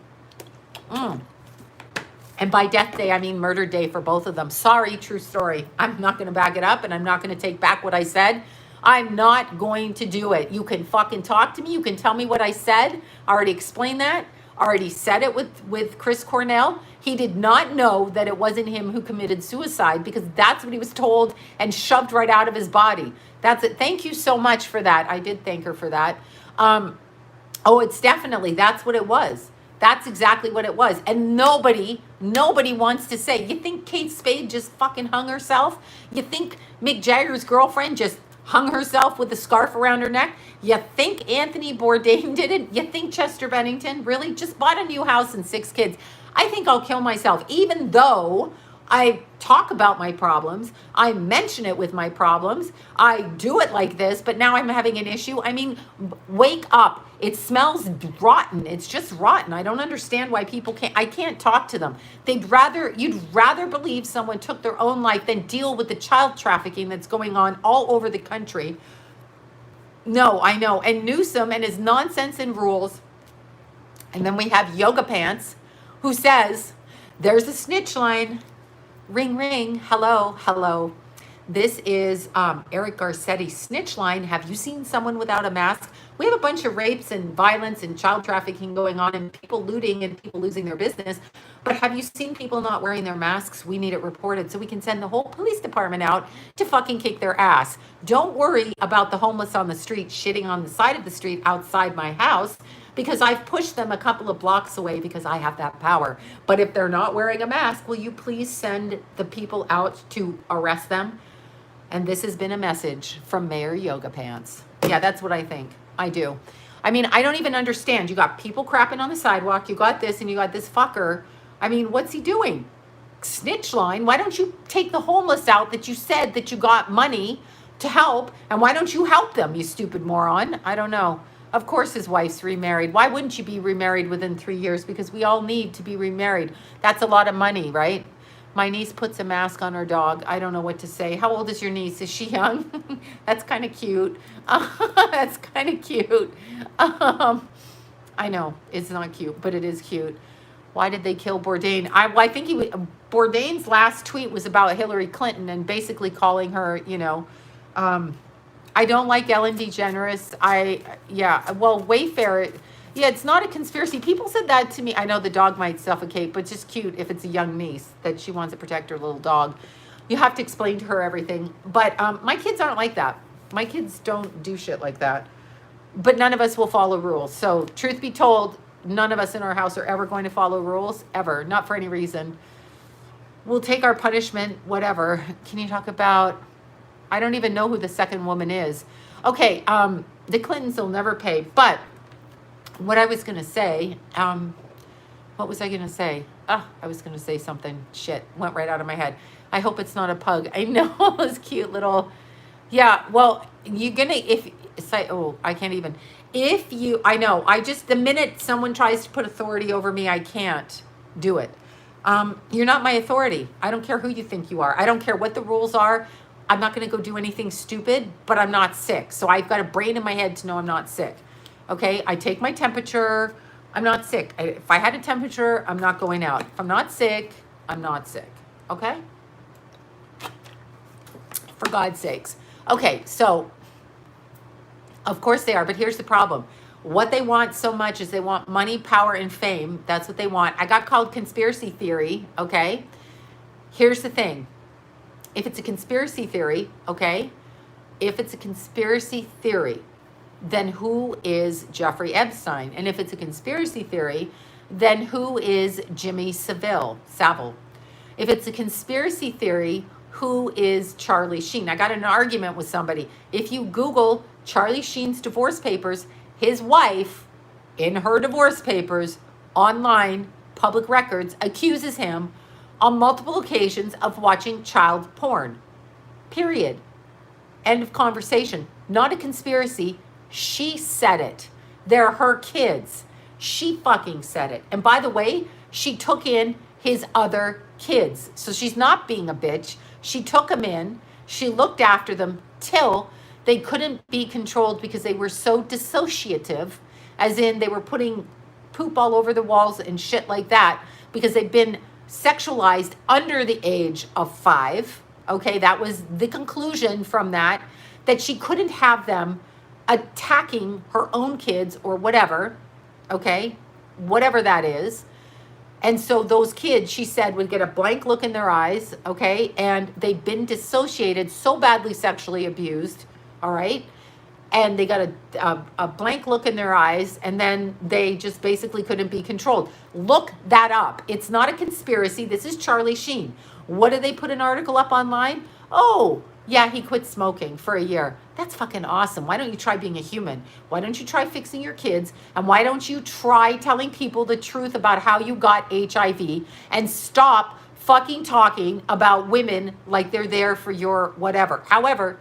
Speaker 1: And by death day, I mean murder day for both of them. Sorry, true story. I'm not going to back it up, and I'm not going to take back what I said. I'm not going to do it. You can fucking talk to me. You can tell me what I said. I already explained that. Already said it with Chris Cornell. He did not know that it wasn't him who committed suicide, because that's what he was told and shoved right out of his body. That's it. Thank you so much for that. I did thank her for that. Oh, it's definitely, that's what it was. That's exactly what it was. And nobody wants to say, you think Kate Spade just fucking hung herself? You think Mick Jagger's girlfriend just hung herself with a scarf around her neck? You think Anthony Bourdain did it? You think Chester Bennington really just bought a new house and 6 kids? I think I'll kill myself, even though I talk about my problems. I mention it with my problems. I do it like this, but now I'm having an issue. I mean, wake up. It smells rotten. It's just rotten. I don't understand why people I can't talk to them. You'd rather believe someone took their own life than deal with the child trafficking that's going on all over the country. No, I know. And Newsom and his nonsense and rules. And then we have Yoga Pants, who says, there's a snitch line. Ring, ring. Hello, hello. This is Eric Garcetti's snitch line. Have you seen someone without a mask? We have a bunch of rapes and violence and child trafficking going on and people looting and people losing their business. But have you seen people not wearing their masks? We need it reported so we can send the whole police department out to fucking kick their ass. Don't worry about the homeless on the street shitting on the side of the street outside my house, because I've pushed them a couple of blocks away because I have that power. But if they're not wearing a mask, will you please send the people out to arrest them? And this has been a message from Mayor Yoga Pants. Yeah, that's what I think. I do. I mean, I don't even understand. You got people crapping on the sidewalk. You got this and you got this fucker. I mean, what's he doing? Snitch line. Why don't you take the homeless out that you said that you got money to help? And why don't you help them, you stupid moron? I don't know. Of course his wife's remarried. Why wouldn't you be remarried within 3 years? Because we all need to be remarried. That's a lot of money, right? My niece puts a mask on her dog. I don't know what to say. How old is your niece? Is she young? That's kind of cute. That's kind of cute. I know it's not cute, but it is cute. Why did they kill Bourdain? I think Bourdain's last tweet was about Hillary Clinton and basically calling her, I don't like Ellen DeGeneres. Wayfair. Yeah, it's not a conspiracy. People said that to me. I know the dog might suffocate, but just cute if it's a young niece that she wants to protect her little dog. You have to explain to her everything. But my kids aren't like that. My kids don't do shit like that. But none of us will follow rules. So truth be told, none of us in our house are ever going to follow rules, ever. Not for any reason. We'll take our punishment, whatever. Can you talk about... I don't even know who the second woman is. Okay, the Clintons will never pay. But what I was going to say, what was I going to say? I was going to say something. Shit, went right out of my head. I hope it's not a pug. I know, it's cute little... Yeah, well, you're going to... I can't even... I know, the minute someone tries to put authority over me, I can't do it. You're not my authority. I don't care who you think you are. I don't care what the rules are. I'm not going to go do anything stupid, but I'm not sick. So I've got a brain in my head to know I'm not sick. Okay, I take my temperature. I'm not sick. If I had a temperature, I'm not going out. If I'm not sick, I'm not sick. Okay? For God's sakes. Okay, so of course they are, but here's the problem. What they want so much is they want money, power, and fame. That's what they want. I got called conspiracy theory, okay? Here's the thing. If it's a conspiracy theory, okay? If it's a conspiracy theory, then who is Jeffrey Epstein? And if it's a conspiracy theory, then who is Jimmy Savile? If it's a conspiracy theory, who is Charlie Sheen? I got in an argument with somebody. If you Google Charlie Sheen's divorce papers, his wife, in her divorce papers, online, public records, accuses him on multiple occasions of watching child porn. Period. End of conversation. Not a conspiracy. She said it. They're her kids. She fucking said it. And by the way, she took in his other kids. So she's not being a bitch. She took them in. She looked after them till they couldn't be controlled because they were so dissociative, as in they were putting poop all over the walls and shit like that because they've been sexualized under the age of 5. Okay, that was the conclusion from that she couldn't have them attacking her own kids or whatever, okay, whatever that is. And so those kids, she said, would get a blank look in their eyes, okay, and they've been dissociated, so badly sexually abused, all right, and they got a blank look in their eyes, and then they just basically couldn't be controlled. Look that up. It's not a conspiracy. This is Charlie Sheen. What did they put an article up online? Oh, yeah, he quit smoking for a year. That's fucking awesome. Why don't you try being a human? Why don't you try fixing your kids? And why don't you try telling people the truth about how you got HIV and stop fucking talking about women like they're there for your whatever. However,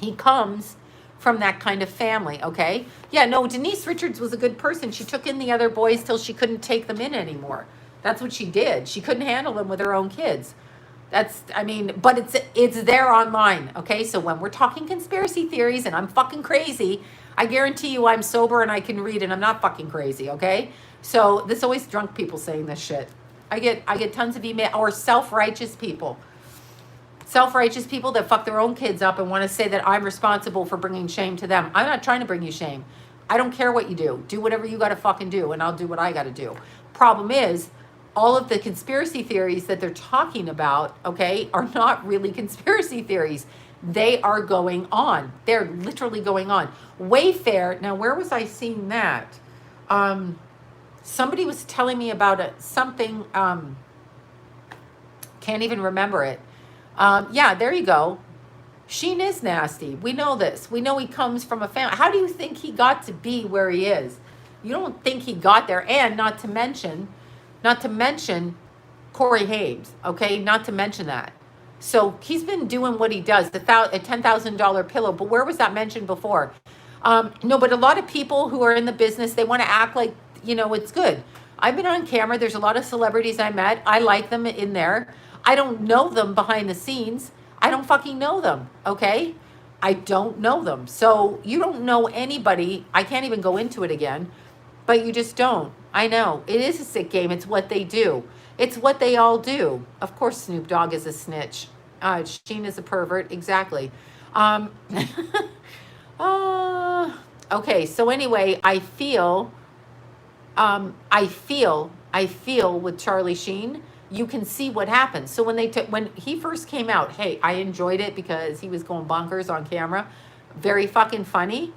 Speaker 1: he comes from that kind of family, okay? Yeah, no, Denise Richards was a good person. She took in the other boys till she couldn't take them in anymore. That's what she did. She couldn't handle them with her own kids. But it's there online, okay? So when we're talking conspiracy theories and I'm fucking crazy, I guarantee you I'm sober and I can read and I'm not fucking crazy, okay? So there's always drunk people saying this shit. I get tons of email, or self-righteous people. Self-righteous people that fuck their own kids up and want to say that I'm responsible for bringing shame to them. I'm not trying to bring you shame. I don't care what you do. Do whatever you got to fucking do, and I'll do what I got to do. Problem is, all of the conspiracy theories that they're talking about, okay, are not really conspiracy theories. They are going on. They're literally going on. Wayfair, now where was I seeing that? Somebody was telling me about something, can't even remember it. Yeah, there you go. Sheen is nasty. We know this. We know he comes from a family. How do you think he got to be where he is? You don't think he got there. And not to mention Corey Hames, okay? Not to mention that. So he's been doing what he does, a $10,000 pillow. But where was that mentioned before? No, but a lot of people who are in the business, they want to act like, it's good. I've been on camera. There's a lot of celebrities I met. I like them in there. I don't know them behind the scenes. I don't fucking know them, okay? I don't know them. So you don't know anybody. I can't even go into it again, but you just don't. I know. It is a sick game. It's what they do. It's what they all do. Of course, Snoop Dogg is a snitch. Sheen is a pervert. Exactly. Okay, so anyway, I feel with Charlie Sheen, you can see what happens. So when he first came out, hey, I enjoyed it because he was going bonkers on camera. Very fucking funny,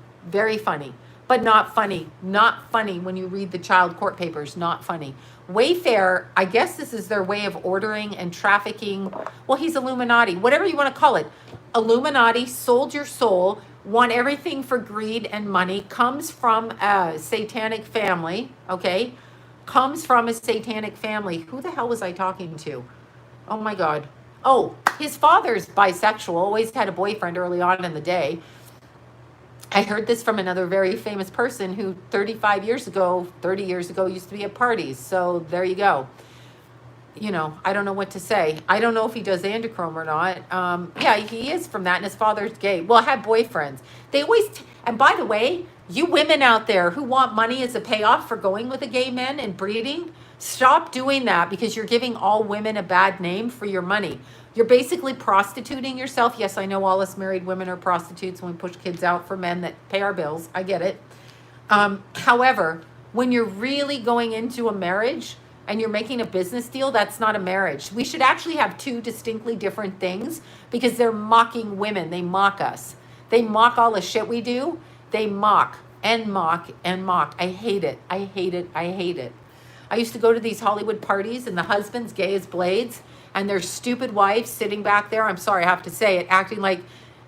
Speaker 1: but not funny. Not funny when you read the child court papers, not funny. Wayfair, I guess this is their way of ordering and trafficking. Well, he's Illuminati, whatever you want to call it. Illuminati, sold your soul, want everything for greed and money, comes from a satanic family, okay? Comes from a satanic family. Who the hell was I talking to? Oh my God. Oh, his father's bisexual, always had a boyfriend early on in the day. I heard this from another very famous person who 30 years ago used to be at parties. So there you go. I don't know what to say. I don't know if he does androchrome or not. Yeah, he is from that, and his father's gay. Well, had boyfriends. They always, and by the way, you women out there who want money as a payoff for going with a gay man and breeding, stop doing that because you're giving all women a bad name for your money. You're basically prostituting yourself. Yes, I know all us married women are prostitutes when we push kids out for men that pay our bills. I get it. However, when you're really going into a marriage and you're making a business deal, that's not a marriage. We should actually have two distinctly different things because they're mocking women. They mock us. They mock all the shit we do. They mock and mock and mock. I hate it. I hate it. I hate it. I used to go to these Hollywood parties and the husband's gay as blades and their stupid wives sitting back there. I'm sorry, I have to say it, acting like,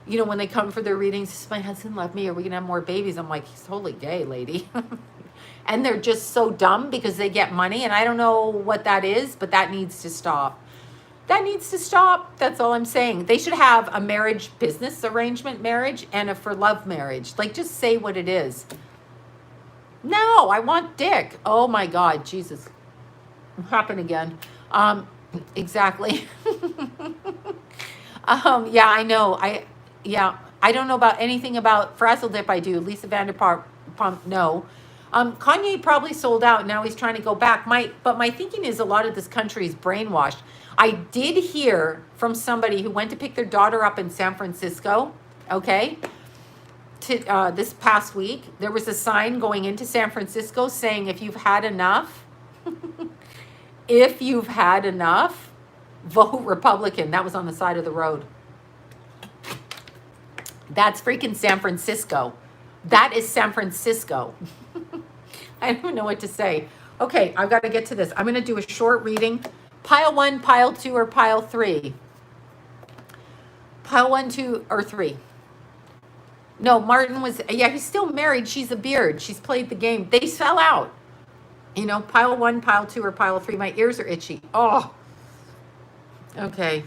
Speaker 1: when they come for their readings, does my husband love me? Are we going to have more babies? I'm like, he's totally gay, lady. And they're just so dumb because they get money. And I don't know what that is, but that needs to stop. That needs to stop. That's all I'm saying. They should have a marriage business arrangement marriage and a for love marriage. Like, just say what it is. No, I want dick. Oh my God, Jesus. Happen again. Exactly. Yeah, I know. I don't know about anything about Frazzle Dip. I do. Lisa Vanderpump, no. Kanye probably sold out. Now he's trying to go back. But my thinking is a lot of this country is brainwashed. I did hear from somebody who went to pick their daughter up in San Francisco, okay, this past week. There was a sign going into San Francisco saying, if you've had enough, if you've had enough, vote Republican. That was on the side of the road. That's freaking San Francisco. That is San Francisco. I don't know what to say. Okay, I've got to get to this. I'm going to do a short reading. Pile 1, pile 2, or pile 3? Pile 1, 2, or 3? No, Martin was, he's still married. She's a beard. She's played the game. They fell out. Pile 1, pile 2, or pile 3. My ears are itchy. Oh, okay.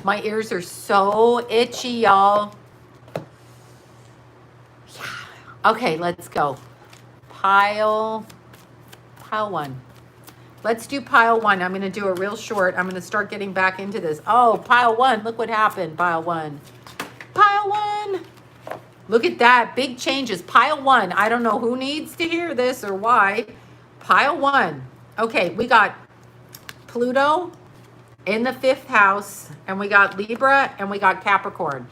Speaker 1: My ears are so itchy, y'all. Yeah. Okay, let's go. Pile 1. Let's do pile 1. I'm going to do a real short. I'm going to start getting back into this. Oh, pile 1. Look what happened. Pile 1. Pile 1. Look at that. Big changes. Pile 1. I don't know who needs to hear this or why. Pile 1. Okay, we got Pluto in the 5th house, and we got Libra, and we got Capricorn.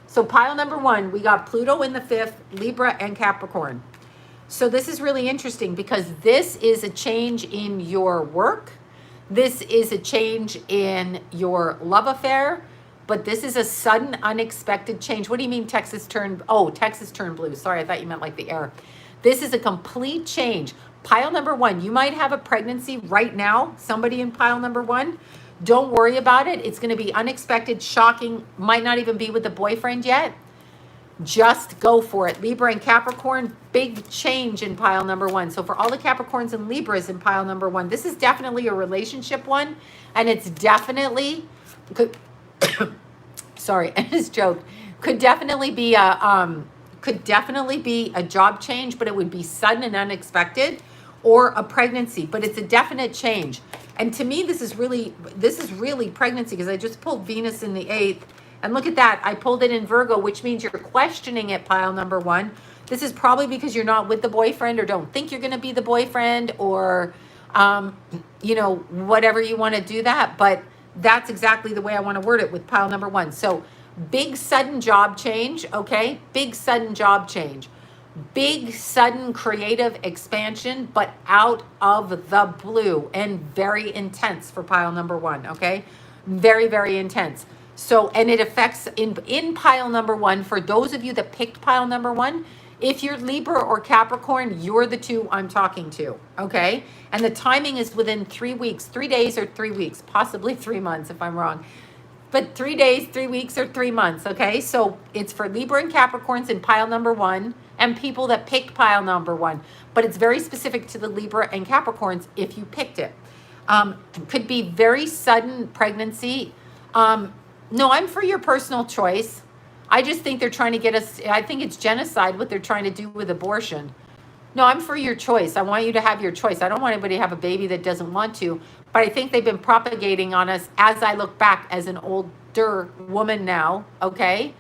Speaker 1: So pile number 1, we got Pluto in the 5th, Libra, and Capricorn. So this is really interesting because this is a change in your work. This is a change in your love affair, but this is a sudden, unexpected change. What do you mean Texas turned blue? Sorry, I thought you meant like the air. This is a complete change. Pile number 1, you might have a pregnancy right now, somebody in pile number 1. Don't worry about it. It's going to be unexpected, shocking, might not even be with the boyfriend yet. Just go for it. Libra and Capricorn, big change in pile number 1. So for all the Capricorns and Libras in pile number 1, this is definitely a relationship one. And it's definitely, sorry, I just joked, could definitely be a job change, but it would be sudden and unexpected, or a pregnancy, but it's a definite change. And to me, this is really pregnancy because I just pulled Venus in the 8th. And look at that. I pulled it in Virgo, which means you're questioning it, pile number 1. This is probably because you're not with the boyfriend or don't think you're going to be the boyfriend or, whatever you want to do that. But that's exactly the way I want to word it with pile number 1. So big sudden job change, okay? Big sudden job change. Big sudden creative expansion, but out of the blue and very intense for pile number 1, okay? Very, very intense. So, and it affects in pile number 1, for those of you that picked pile number 1, if you're Libra or Capricorn, you're the 2 I'm talking to, okay? And the timing is within 3 weeks, 3 days or 3 weeks, possibly 3 months if I'm wrong. But 3 days, 3 weeks, or 3 months, okay? So it's for Libra and Capricorns in pile number 1 and people that picked pile number 1. But it's very specific to the Libra and Capricorns if you picked it. Could be very sudden pregnancy. No, I'm for your personal choice. I just think they're trying to get us, I think it's genocide what they're trying to do with abortion. No, I'm for your choice. I want you to have your choice. I don't want anybody to have a baby that doesn't want to. But I think they've been propagating on us as I look back as an older woman now, okay?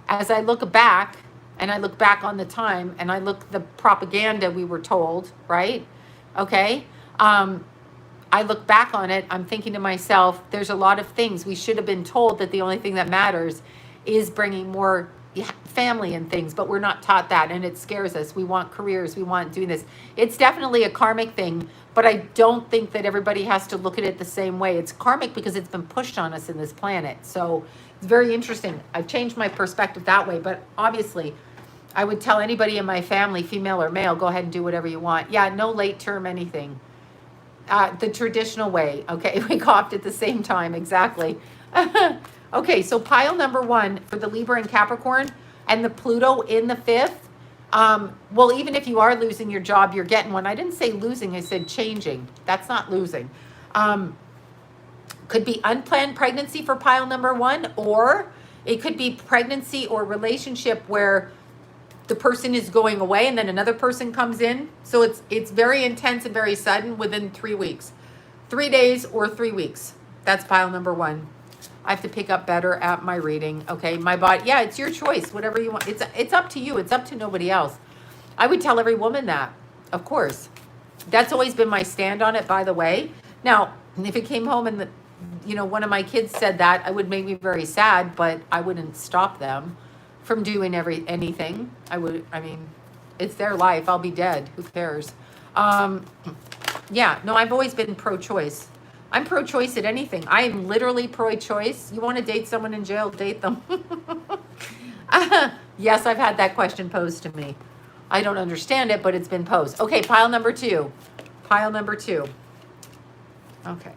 Speaker 1: As I look back and I look back on the time and I look the propaganda we were told, right? Okay? I look back on it, I'm thinking to myself, there's a lot of things we should have been told that the only thing that matters is bringing more family and things, but we're not taught that, and it scares us. We want careers, we want doing this. It's definitely a karmic thing, but I don't think that everybody has to look at it the same way. It's karmic because it's been pushed on us in this planet. So it's very interesting. I've changed my perspective that way, but obviously I would tell anybody in my family, female or male, go ahead and do whatever you want. Yeah, no late term anything. The traditional way, okay? We coughed at the same time, exactly. Okay, so pile number 1 for the Libra and Capricorn and the Pluto in the 5th. Well, even if you are losing your job, you're getting one. I didn't say losing, I said changing. That's not losing. Could be unplanned pregnancy for pile number 1, or it could be pregnancy or relationship where the person is going away and then another person comes in. So it's very intense and very sudden within 3 weeks. 3 days or 3 weeks. That's pile number 1. I have to pick up better at my reading. Okay, my body. Yeah, it's your choice. Whatever you want. It's up to you. It's up to nobody else. I would tell every woman that, of course. That's always been my stand on it, by the way. Now, if it came home and one of my kids said that, it would make me very sad, but I wouldn't stop them from doing anything. I mean, it's their life. I'll be dead. Who cares? Yeah, no, I've always been pro-choice. I'm pro-choice at anything. I am literally pro-choice. You want to date someone in jail, date them. Yes, I've had that question posed to me. I don't understand it, but it's been posed. Okay, pile number 2. Pile number 2. Okay.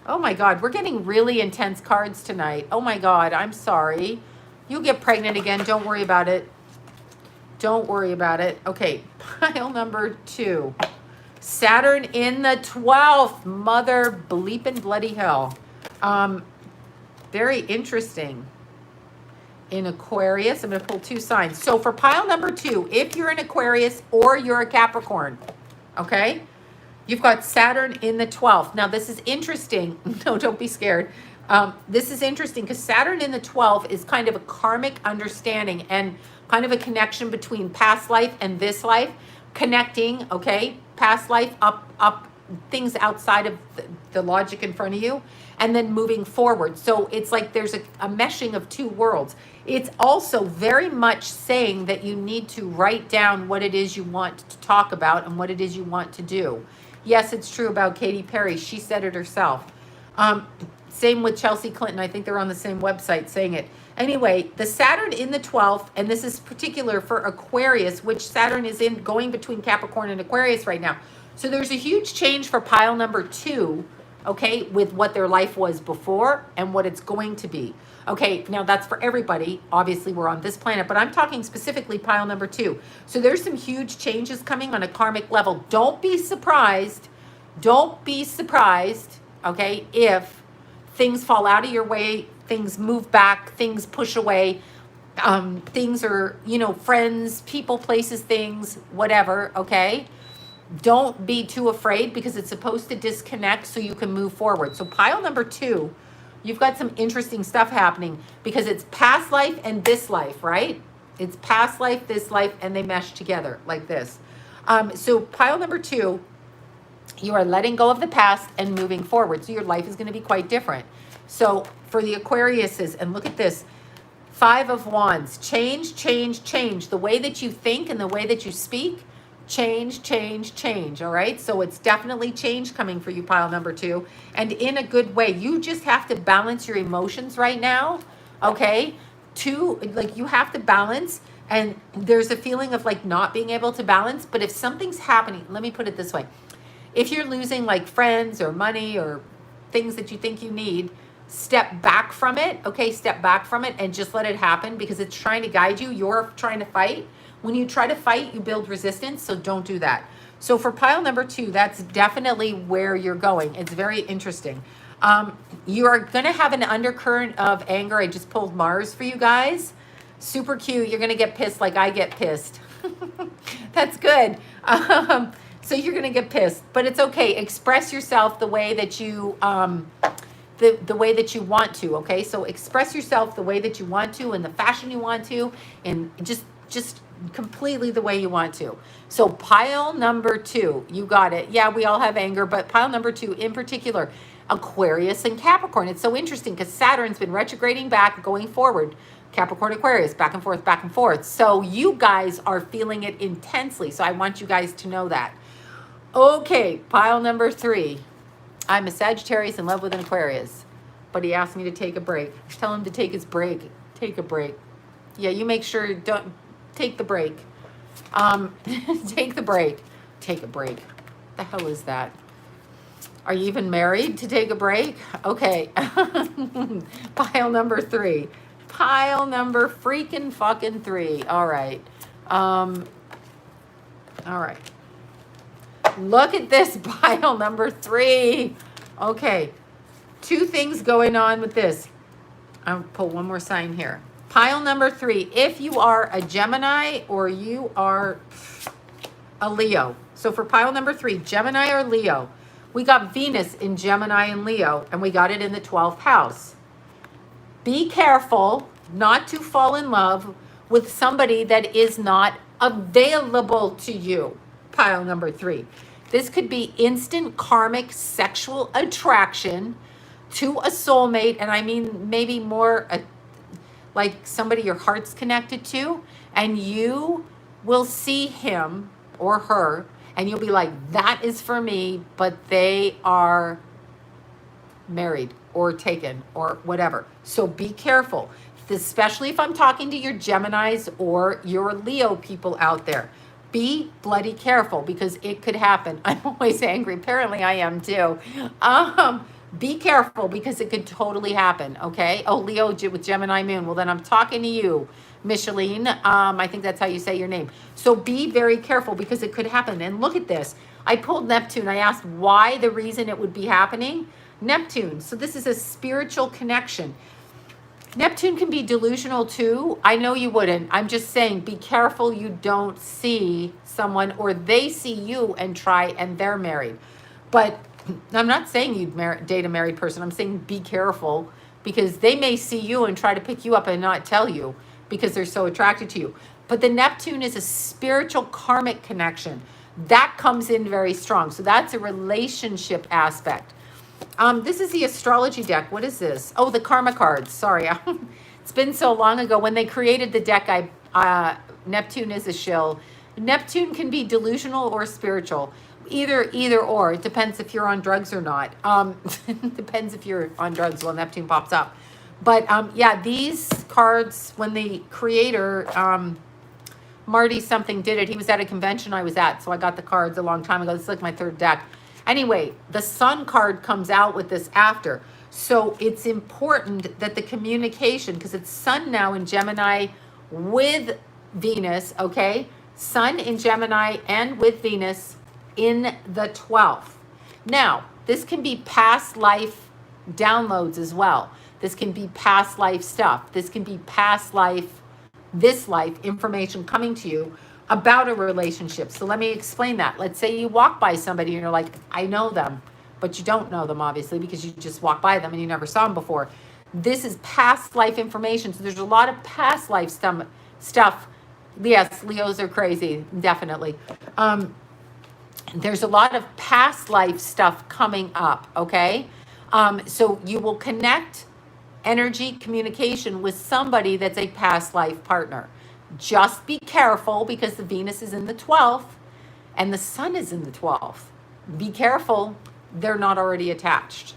Speaker 1: Oh my God, we're getting really intense cards tonight. Oh my God, I'm sorry. You'll get pregnant again. Don't worry about it. Don't worry about it. Okay, pile number 2. Saturn in the 12th. Mother bleeping bloody hell. Very interesting. In Aquarius, I'm going to pull 2 signs. So for pile number 2, if you're an Aquarius or you're a Capricorn, okay, you've got Saturn in the 12th. Now, this is interesting. No, don't be scared. This is interesting because Saturn in the 12th is kind of a karmic understanding and kind of a connection between past life and this life, connecting, okay, past life up things outside of the logic in front of you, and then moving forward. So it's like there's a meshing of 2 worlds. It's also very much saying that you need to write down what it is you want to talk about and what it is you want to do. Yes, it's true about Katy Perry. She said it herself. Same with Chelsea Clinton. I think they're on the same website saying it. Anyway, the Saturn in the 12th, and this is particular for Aquarius, which Saturn is in going between Capricorn and Aquarius right now. So there's a huge change for pile number 2, okay, with what their life was before and what it's going to be. Okay, now that's for everybody. Obviously, we're on this planet, but I'm talking specifically pile number 2. So there's some huge changes coming on a karmic level. Don't be surprised. Don't be surprised, okay, if things fall out of your way, things move back, things push away, things are, friends, people, places, things, whatever, okay? Don't be too afraid because it's supposed to disconnect so you can move forward. So pile number 2, you've got some interesting stuff happening because it's past life and this life, right? It's past life, this life, and they mesh together like this. So pile number 2, you are letting go of the past and moving forward. So your life is going to be quite different. So for the Aquariuses, and look at this, 5 of Wands, change, change, change. The way that you think and the way that you speak, change, change, change, all right? So it's definitely change coming for you, pile number 2, and in a good way. You just have to balance your emotions right now, okay? You have to balance, and there's a feeling of like not being able to balance, but if something's happening, let me put it this way. If you're losing like friends or money or things that you think you need, step back from it, okay? Step back from it and just let it happen because it's trying to guide you. You're trying to fight. When you try to fight, you build resistance, so don't do that. So for pile number 2, that's definitely where you're going. It's very interesting. You are going to have an undercurrent of anger. I just pulled Mars for you guys. Super cute. You're going to get pissed like I get pissed. That's good. So you're gonna get pissed, but it's okay. Express yourself the way that you the way that you want to. Okay, so express yourself the way that you want to, in the fashion you want to, and just completely the way you want to. So pile number 2, you got it. Yeah, we all have anger, but pile number 2 in particular, Aquarius and Capricorn. It's so interesting because Saturn's been retrograding back, going forward. Capricorn, Aquarius, back and forth, back and forth. So you guys are feeling it intensely. So I want you guys to know that. Okay, pile number 3. I'm a Sagittarius in love with an Aquarius, but he asked me to take a break. Tell him to take his break. Take a break. Yeah, you make sure don't take the break. Take the break. Take a break. The hell is that? Are you even married to take a break? Okay. Pile number 3. Pile number freaking fucking 3. All right. All right. Look at this pile number 3. Okay. 2 things going on with this. I'll pull one more sign here. Pile number 3. If you are a Gemini or you are a Leo. So for pile number 3, Gemini or Leo, we got Venus in Gemini and Leo, and we got it in the 12th house. Be careful not to fall in love with somebody that is not available to you. Pile number 3. This could be instant karmic sexual attraction to a soulmate, and I mean maybe more like somebody your heart's connected to, and you will see him or her, and you'll be like, that is for me, but they are married or taken or whatever. So be careful, especially if I'm talking to your Geminis or your Leo people out there. Be bloody careful because it could happen. I'm always angry. Apparently I am too. Be careful because it could totally happen, okay? Oh, Leo with Gemini moon. Well, then I'm talking to you, Micheline. I think that's how you say your name. So be very careful because it could happen. And look at this. I pulled Neptune. I asked why, the reason it would be happening. Neptune. So this is a spiritual connection. Neptune can be delusional too. I know you wouldn't. I'm just saying be careful you don't see someone or they see you and try and they're married. But I'm not saying you'd date a married person. I'm saying be careful because they may see you and try to pick you up and not tell you because they're so attracted to you. But the Neptune is a spiritual karmic connection. That comes in very strong. So that's a relationship aspect. This is the astrology deck. What is this? Oh, the karma cards. Sorry. It's been so long ago. When they created the deck, Neptune is a shill. Neptune can be delusional or spiritual. Either or. It depends if you're on drugs or not. Depends if you're on drugs. Well, Neptune pops up. But yeah, these cards, when the creator, Marty something did it. He was at a convention I was at, so I got the cards a long time ago. This is like my 3rd deck. Anyway, the Sun card comes out with this after. So it's important that the communication, because it's Sun now in Gemini with Venus, okay? Sun in Gemini and with Venus in the 12th. Now, this can be past life downloads as well. This can be past life stuff. This can be past life, this life information coming to you about a relationship. So let me explain that. Let's say you walk by somebody and you're like, I know them, but you don't know them obviously because you just walked by them and you never saw them before. This is past life information. So there's a lot of past life stuff. Yes, Leos are crazy, definitely. There's a lot of past life stuff coming up, okay? So you will connect energy communication with somebody that's a past life partner. Just be careful because the Venus is in the 12th and the Sun is in the 12th. Be careful they're not already attached.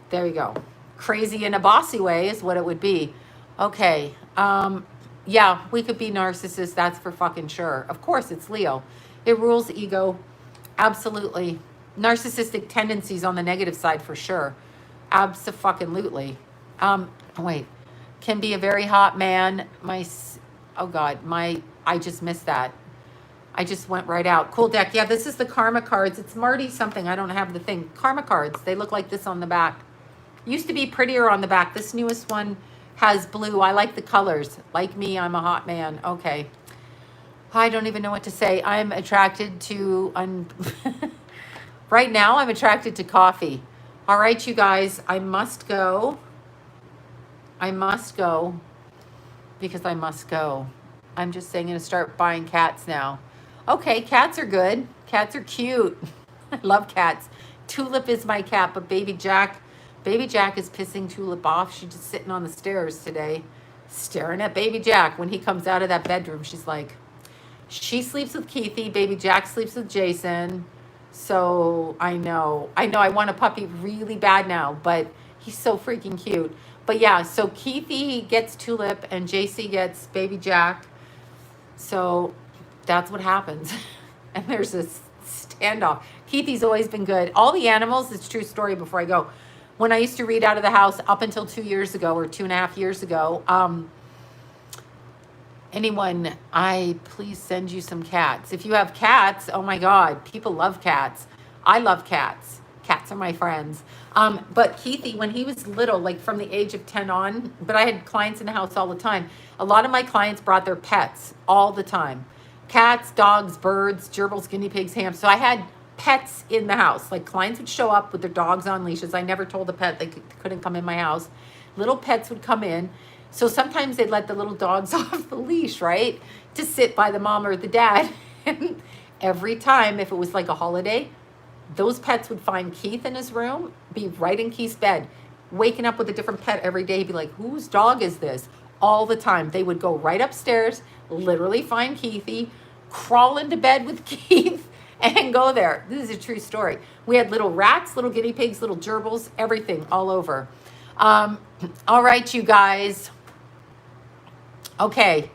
Speaker 1: There you go. Crazy in a bossy way is what it would be. Okay. Yeah, we could be narcissists. That's for fucking sure. Of course, it's Leo. It rules ego. Absolutely. Narcissistic tendencies on the negative side for sure. Abso-fucking-lutely. Wait. Can be a very hot man. I just missed that. I just went right out. Cool deck. Yeah, this is the karma cards. It's Marty something. I don't have the thing. Karma cards. They look like this on the back. Used to be prettier on the back. This newest one has blue. I like the colors. Like me, I'm a hot man. Okay. I don't even know what to say. I'm attracted to, right now, I'm attracted to coffee. All right, you guys, I must go. I must go because I must go. I'm just saying, I'm going to start buying cats now. Okay, cats are good. Cats are cute. I love cats. Tulip is my cat, but Baby Jack is pissing Tulip off. She's just sitting on the stairs today, staring at Baby Jack. When he comes out of that bedroom, she's like, she sleeps with Keithy. Baby Jack sleeps with Jason. So I want a puppy really bad now, but he's so freaking cute. But yeah, so Keithy gets Tulip and JC gets Baby Jack. So that's what happens. And there's this standoff. Keithy's always been good. All the animals, it's a true story before I go. When I used to read out of the house up until 2 years ago or 2.5 years ago, anyone, I please send you some cats. If you have cats, oh my God, people love cats. I love cats. Cats are my friends. But Keithy, when he was little, like from the age of 10 on, but I had clients in the house all the time. A lot of my clients brought their pets all the time. Cats, dogs, birds, gerbils, guinea pigs, hams. So I had pets in the house. Like clients would show up with their dogs on leashes. I never told the pet they couldn't come in my house. Little pets would come in. So sometimes they'd let the little dogs off the leash, right? To sit by the mom or the dad. And every time, if it was like a holiday, those pets would find Keith in his room, be right in Keith's bed, waking up with a different pet every day, be like, whose dog is this? All the time. They would go right upstairs, literally find Keithy, crawl into bed with Keith, and go there. This is a true story. We had little rats, little guinea pigs, little gerbils, everything all over. All right, you guys. Okay.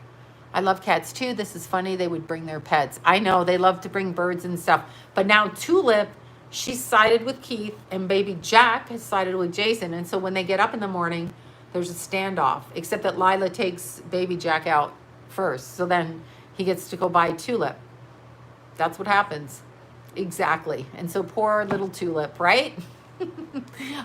Speaker 1: I love cats too. This is funny. They would bring their pets. I know they love to bring birds and stuff. But now Tulip, she sided with Keith, and Baby Jack has sided with Jason. And so when they get up in the morning, there's a standoff, except that Lila takes Baby Jack out first. So then he gets to go buy Tulip. That's what happens. Exactly. And so poor little Tulip, right?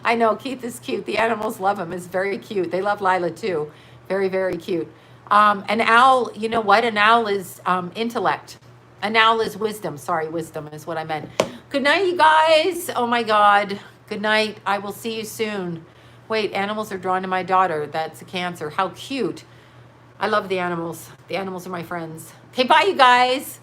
Speaker 1: I know Keith is cute. The animals love him. It's very cute. They love Lila too. Very, very cute. An owl, you know what? An owl is intellect. An owl is wisdom. Sorry, wisdom is what I meant. Good night, you guys. Oh my God. Good night. I will see you soon. Wait, animals are drawn to my daughter. That's a Cancer. How cute. I love the animals. The animals are my friends. Okay, bye, you guys.